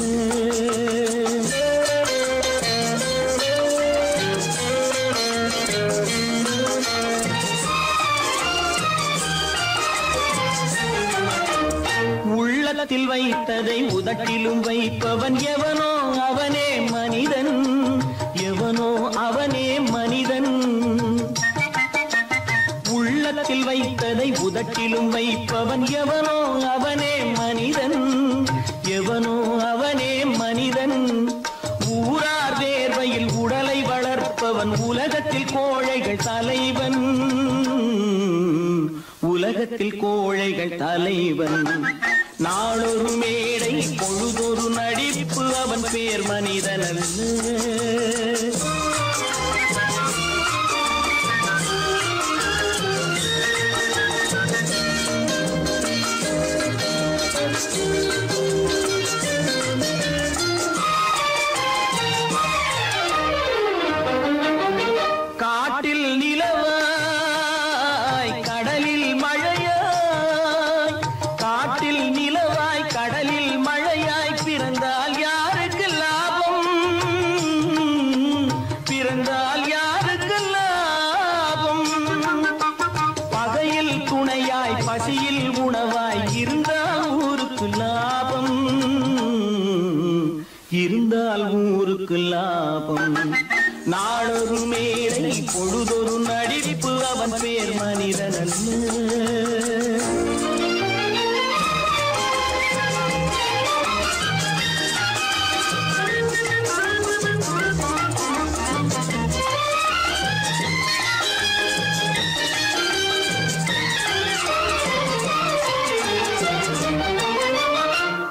உள்ளத்தில் வைத்ததை உதட்டிலும் வைப்பவன் எவனோ அவனே மனிதன், எவனோ அவனே மனிதன். உள்ளத்தில் வைத்ததை உதட்டிலும் வைப்பவன் எவனோ அவனே மனிதன், எவனோ அவனே மனிதன். ஊரார் வேர்வையில் உடலை வளர்ப்பவன் உலகத்தில் கோழைகள் தலைவன், உலகத்தில் கோழைகள் தலைவன். நாளொரு மேடை பொழுதொரு நடிப்பு அவன் பேர் மனிதன் அல்ல. காட்டில் நிலவாய் கடலில் மழையாய், காட்டில் நிலவாய் கடலில் மழையாய் பிறந்தால் யாருக்கு லாபம், பிறந்தால் யாருக்கு லாபம். பகையில் துணையாய் பசியில் உணவாய் இருந்தால் ஊருக்கு லாபம், இருந்தால் ஊருக்கு லாபம். நாளொரு மேடை பொழுதொரு நடிப்பு அவன் பேர் மனிதன் அல்ல.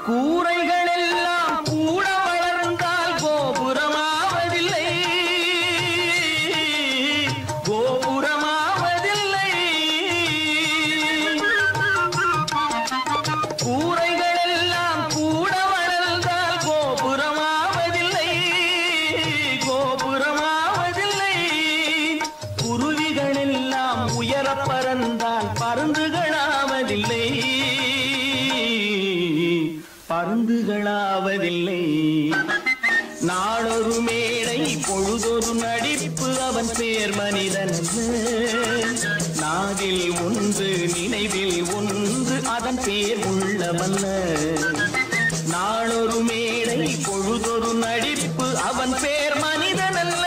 கூரைகள் எல்லாம் கூட வளர்ந்தால் கோபுரமாவதில்லை, கோபுரமாவதில்லை. கூரைகள் எல்லாம் கூட வளர்ந்தால் கோபுரமாவதில்லை, கோபுரமாவதில்லை. குருவிகள் எல்லாம் உயர பறந்தால் பருந்துகளாவதில்லை, பருந்துகளாவதில்லை. நாளொரு மேடை பொழுதொரு நடிப்பு அவன் பேர் மனிதன் அல்ல. நாவில் ஒன்று நினைவில் ஒன்று அதன் பேர் உள்ளவல்ல. நாளொரு மேடை பொழுதொரு நடிப்பு அவன் பேர் மனிதன் அல்ல.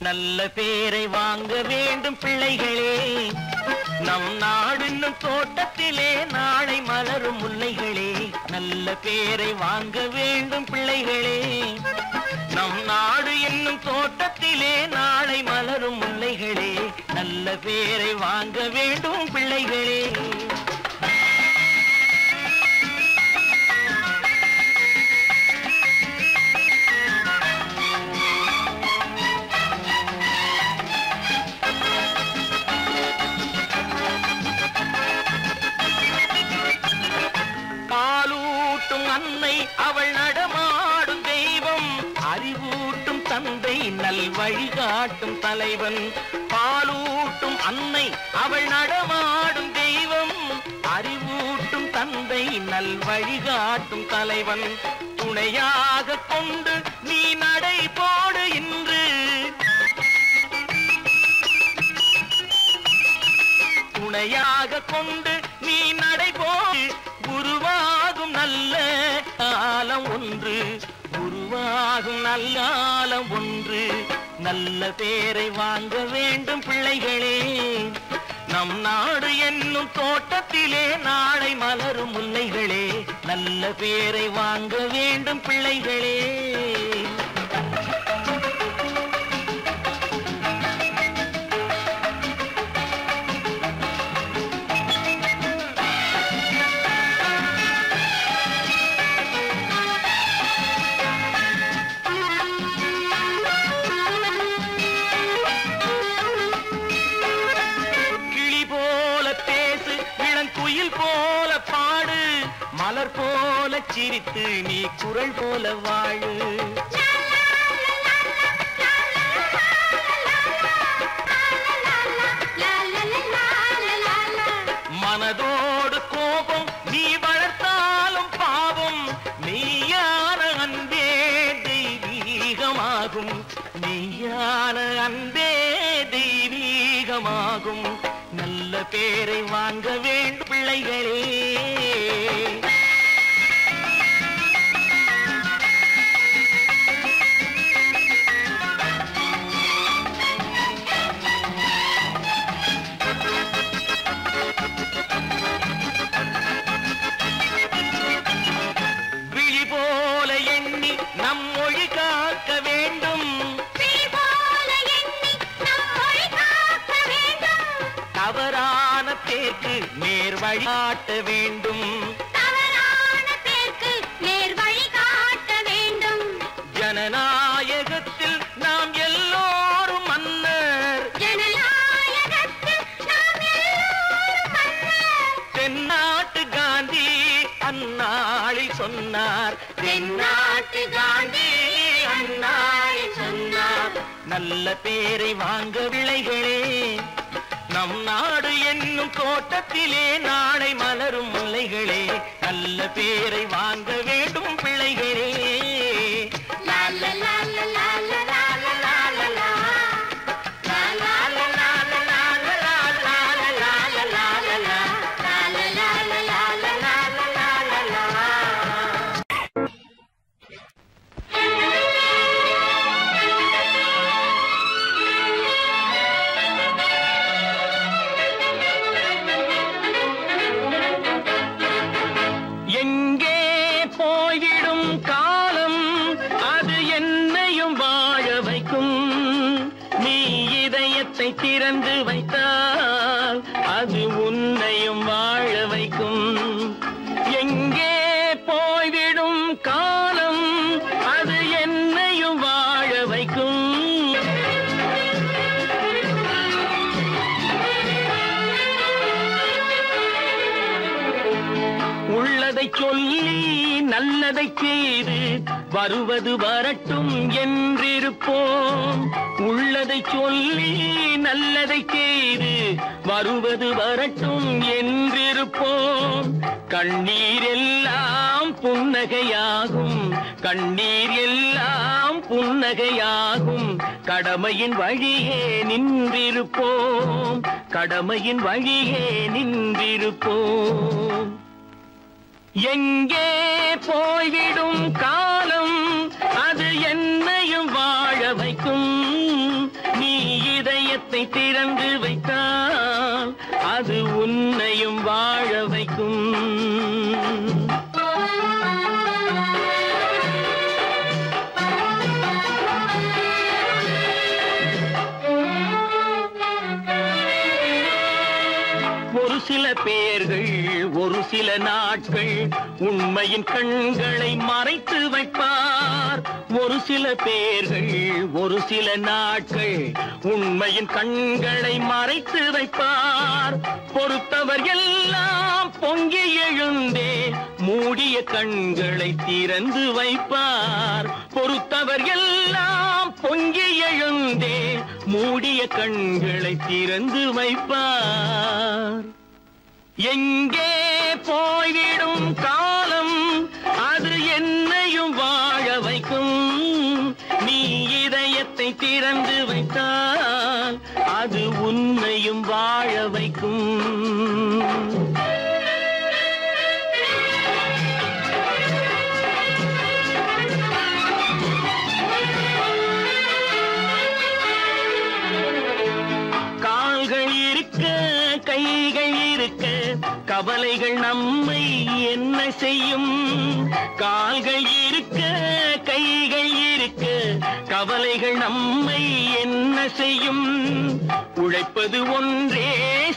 நல்ல பேரை வாங்க வேண்டும் பிள்ளைகளே, நம் நாடு என்னும் தோட்டத்திலே நாளை மலரும் முல்லைகளே. நல்ல பேரை வாங்க வேண்டும் பிள்ளைகளே, நம் நாடு என்னும் தோட்டத்திலே நாளை மலரும் முல்லைகளே. நல்ல பேரை வாங்க வேண்டும் பிள்ளைகளே. அன்னை அவள் நடமாடும் தெய்வம், அறிவூட்டும் தந்தை நல் வழிகாட்டும் தலைவன். பாலூட்டும் அன்னை அவள் நடமாடும் தெய்வம், அறிவூட்டும் தந்தை நல் வழிகாட்டும் தலைவன். துணையாக கொண்டு நீ நடை போடு இன்று, துணையாக கொண்டு நீ நடை போடு. உருவாகும் நல்ல காலம் ஒன்று, உருவாகும் நல்ல காலம் ஒன்று. நல்ல பேரை வாங்க வேண்டும் பிள்ளைகளே, நம் நாடு என்னும் தோட்டத்திலே நாளை மலரும் முல்லைகளே. நல்ல பேரை வாங்க வேண்டும் பிள்ளைகளே. போல பாடு, மலர் போல சிரித்து நீ குரல் போல வாழு. மனதோடு கோபம் நீ வளர்த்தாலும் பாவம், மெய்யான அன்பே தெய்வீகமாகும், மெய்யான அன்பே தெய்வீகமாகும். நல்ல பேரை வாங்க வேண்டும் பிள்ளைகளே. விழி போல எண்ணி நம் மொழி காக்க வேண்டும். தவறான பேருக்கு நேர் வழிகாட்ட வேண்டும். ஜனநாயகத்தில் நாம் எல்லோரும் மன்னர். தென்னாட்டு காந்தி அந்நாளில் சொன்னார். தென்னாட்டு காந்தி அந்நாளில் சொன்னார். நல்ல பேரை வாங்க பிள்ளைகளே, நம் நாடு என்னும் தோட்டத்திலே நாளை மலரும் முல்லைகளே. நல்ல பேரை வாங்க வேண்டும் பிள்ளைகளே. திறந்து வைத்தால் அது உன்னையும் வாழ வைக்கும். எங்கே போய்விடும் காலம் அது என்னையும் வாழ வைக்கும். உள்ளதை சொல்லி நல்லதை செய்து வருவது வரட்டும் என்றிருப்போம். உள்ளதை சொல்லி நல்லதை செய்து வருவது வரட்டும் என்றிருப்போம். கண்ணீர் எல்லாம் புன்னகையாகும். கண்ணீர் எல்லாம் புன்னகையாகும். கடமையின் வழியே நின்றிருப்போம். கடமையின் வழியே நின்றிருப்போம். எங்கே போய்விடும் காலம் அது என்னையும் வாழ வைக்கும். நீ இதயத்தை திறந்து வைத்தால் அது உன்னையும் வாழ வைக்கும். ஒரு சில பேர்கள் ஒரு சில நாட்கள் உண்மையின் கண்களை மறைத்து வைப்பார். ஒரு சில பேர்கள் ஒரு சில நாட்கள் உண்மையின் கண்களை மறைத்து வைப்பார். பொறுத்தவர் எல்லாம் பொங்கி எழுந்தே மூடிய கண்களை திறந்து வைப்பார். பொறுத்தவர் எல்லாம் பொங்கி எழுந்தே மூடிய கண்களை திறந்து வைப்பார். எங்கே போய்விடும் காலம் அது என்னையும் வாழ வைக்கும். நீ இதயத்தை திறந்து வைத்தால் அது உன்னையும் வாழ வைக்கும். கால்கள் இருக்க கைகள் இருக்க கவலைகள் நம்மை என்ன செய்யும். கால்கள் இருக்க கைகள் இருக்க கவலைகள் நம்மை என்ன செய்யும். உழைப்பது ஒன்றே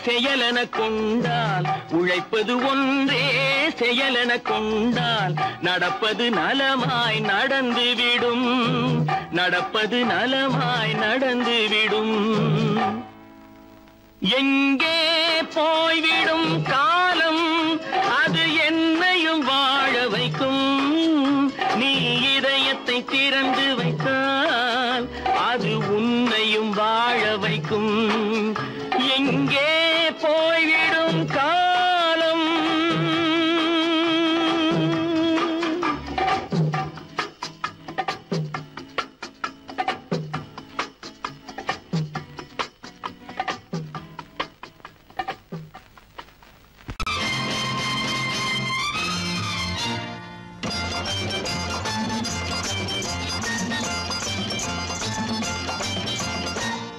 செயலென கொண்டால் உழைப்பது ஒன்றே செயலென கொண்டால் நடப்பது நலமாய் நடந்துவிடும். நடப்பது நலமாய் நடந்துவிடும். எங்கே போய்விடும் காலம் அது என்னையும் வாழ வைக்கும். நீ இதயத்தை திறந்து வைத்தால் அது உன்னையும் வாழ வைக்கும். எங்கே போய்விடும் காலம்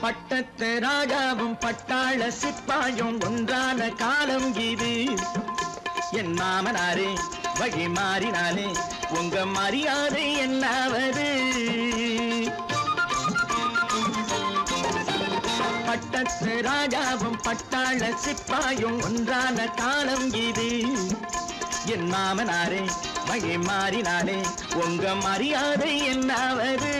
பட்டத்து ராஜாவும் பட்டாள சிப்பாயும் ஒன்றான காலம் இது. என் மாமனாரே வழி மாறினாலே உங்க மரியாதை என்னாவது? பட்டத்து ராஜாவும் பட்டாள சிப்பாயும் ஒன்றான காலம் இது. என் மாமனாரே வழி மாறினாலே உங்க மரியாதை என்னாவது?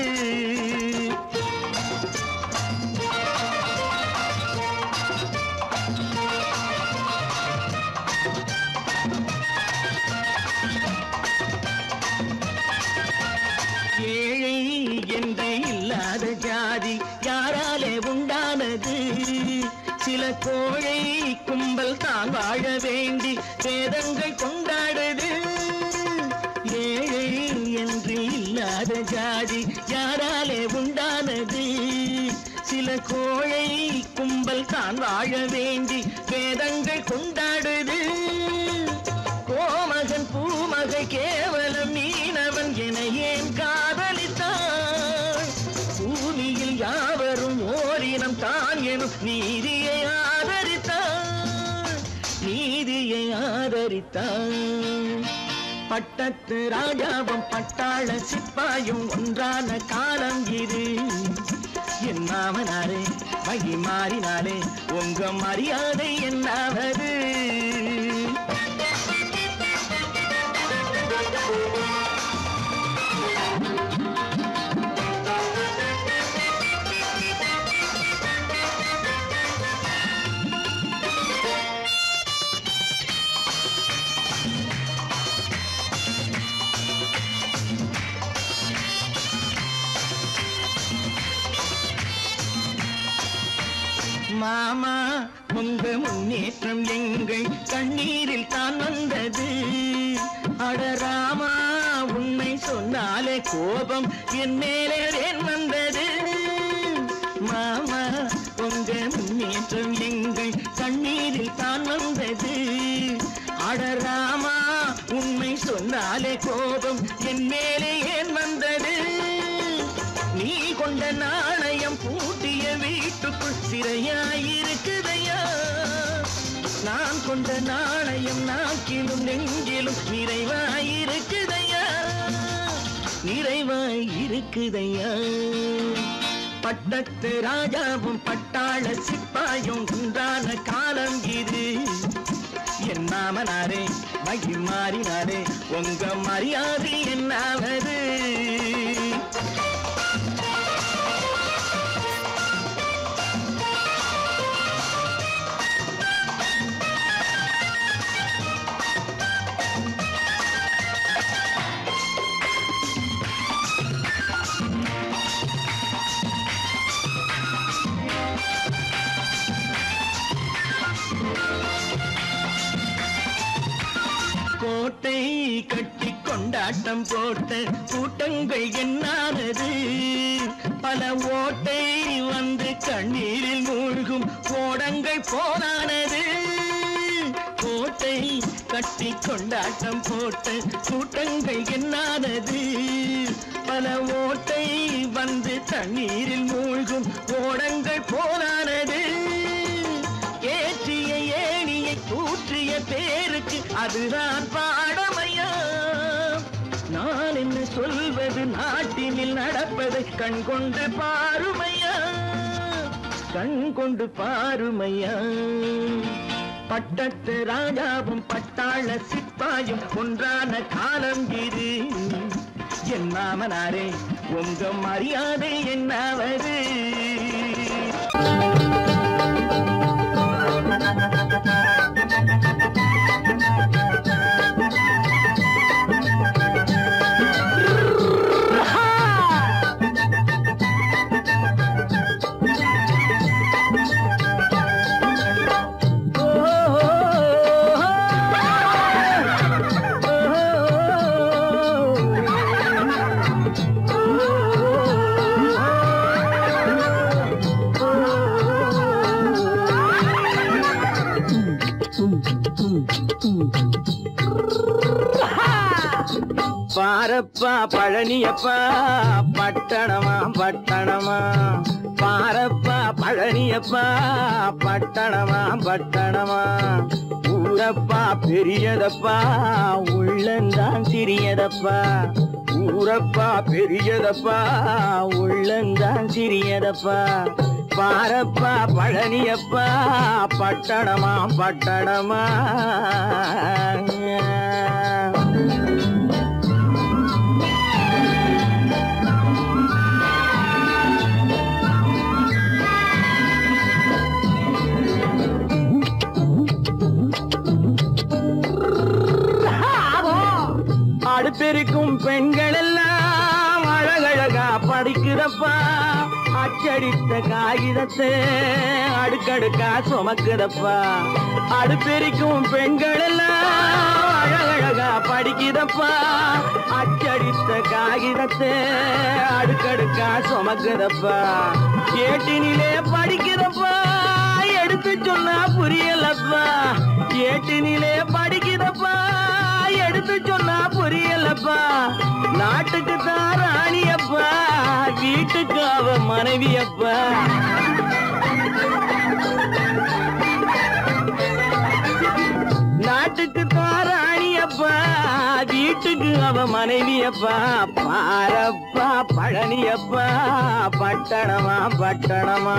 ஏழை என்று இல்லாத ஜாதி யாராலே உண்டானது? சில கோழை கும்பல் தான் வாழ வேண்டி வேதங்கள் கொண்டாடுது. ஏழை என்று இல்லாத ஜாதி யாராலே உண்டானது? சில கோழை கும்பல் தான் வாழ வேண்டி வேதங்கள் கொண்டாடுது. கோமகன் பூமகை கேவலம் மீனவன் என ஏன் காதலித்தான்? பூமியில் யாவரும் ஓரினம் தான் எனும் நீதியை ஆதரித்தான், நீதியை ஆதரித்தான். பட்டத்து ராஜாவும் பட்டாள சிப்பாயும் ஒன்றான காலம் இது. என் மாமனாரே வழி மாறினாலே உங்க மரியாதை என்னாவது? மாமா உங்க முன்னேற்றம் எங்கள் கண்ணீரில் தான் வந்தது. அடராமா உண்மை சொன்னாலே கோபம் என் மேலே வந்தது. மாமா உங்க முன்னேற்றம் எங்கள் கண்ணீரில் தான் வந்தது. அடராமா உண்மை சொன்னாலே கோபம் என் மேலே ஏன் வந்தது? நீ கொண்ட நாணயம் பூட்டிய வீட்டுக்குள் சிறையாயிருக்குதையா? நான் கொண்ட நாணயம் நாக்கிலும் நெஞ்சிலும் நிறைவாயிருக்குதையா, நிறைவாயிருக்குதையா? பட்டத்து ராஜாவும் பட்டாள சிப்பாயும் ஒன்றான காலம் இது. என் மாமனாரே வழி மாறினாரே உங்க மரியாதை என்னாவது? கோட்டை கட்டி கொண்டாட்டம் போட்ட கூட்டங்கள் என்னானது? பல ஓட்டை வந்து கண்ணீரில் மூழ்கும் ஓடங்கள் போனானது. கோட்டை கட்டி கொண்டாட்டம் போட்ட கூட்டங்கள் என்னானது? பல ஓட்டை வந்து தண்ணீரில் மூழ்கும் ஓடங்கள் போனானது. ஏற்றிய ஏணியை தூற்றிய பேருக்கு அதுதான் பாடமையா? நான் என்ன சொல்வது? நாட்டினில் நடப்பதை கண் கொண்டு பாருமையா, கண் கொண்டு பாருமையா? பட்டத்து ராஜாவும் பட்டாள சிப்பாயும் ஒன்றான காலம் இது. என் மாமனாரே உங்க மரியாதை என்னாவது? பாரப்பா பழனியப்பா பட்டணமா பட்டணமா, பாரப்பா பழனியப்பா பட்டணமா பட்டணமா ஊரப்பா பெரியதப்பா உள்ளந்தான் சிறியதப்பா ஊரப்பா பெரியதப்பா உள்ளந்தான் சிறியதப்பா பாரப்பா பழனியப்பா பட்டணமா பட்டணமா அடுப்பெருக்கும் பெண்கள் எல்லாம் அழகழகா படிக்கிறப்பா அச்சடித்த காகிதத்தை அடுக்கடுக்கா சுமக்குதப்பா அடுப்பெருக்கும் பெண்கள் எல்லாம் அழகழகா படிக்கிறப்பா அச்சடித்த காகிதத்தை அடுக்கடுக்கா சுமக்குதப்பா ஏட்டினிலே படிக்கிறப்பா எடுத்து சொன்னா புரியலப்பா ஏட்டினிலே படிக்கிறப்பா எடுத்து சொன்னா புரியலப்பா நாட்டுக்கு தான் ராணியப்பா வீட்டுக்கு அவ மனைவியப்பா நாட்டுக்கு தான் ராணியப்பா வீட்டுக்கு அவ மனைவியப்பா பாரப்பா பழனியப்பா பட்டணமா பட்டணமா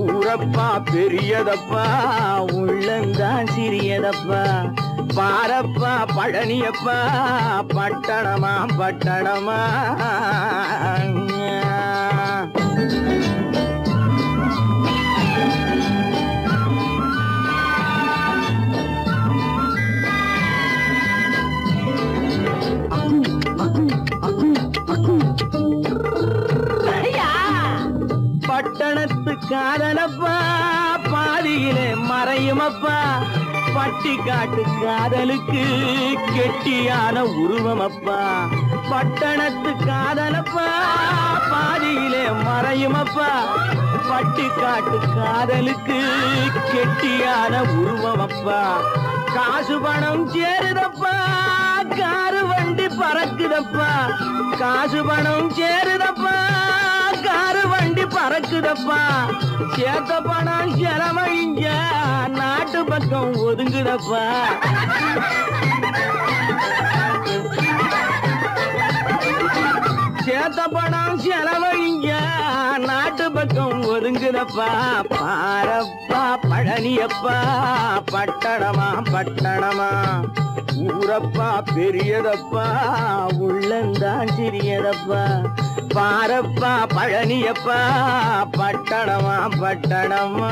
ஊரப்பா பெரியதப்பா உள்ளந்தான் சிறியதப்பா பாரப்பா பழனியப்பா பட்டணமா பட்டணமா பட்டணத்து காதலப்பா பாதியிலே மறையுமப்பா பட்டி காட்டு காதலுக்கு கெட்டியான உருவமப்பா பட்டணத்து காதலப்பா பாதியிலே மறையுமப்பா பட்டி காட்டு காதலுக்கு கெட்டியான உருவமப்பா காசு பணம் சேருதப்பா காரு வண்டி பறக்குதப்பா காசு பணம் சேருதப்பா காரு வண்டி பறக்குதப்பா சேத்த பணம் செலவழிஞ்ச நாட்டு பக்கம் ஒதுங்குதப்பா சேத்த பணம் செலவழிஞ்ச நாட்டு பக்கம் ஒதுங்குதப்பா பாரப்பா பழனியப்பா பட்டணமா பட்டணமா ஊரப்பா பெரியதப்பா உள்ளந்தான் சிறியதப்பா பாரப்பா பழனியப்பா பட்டணமா பட்டணமா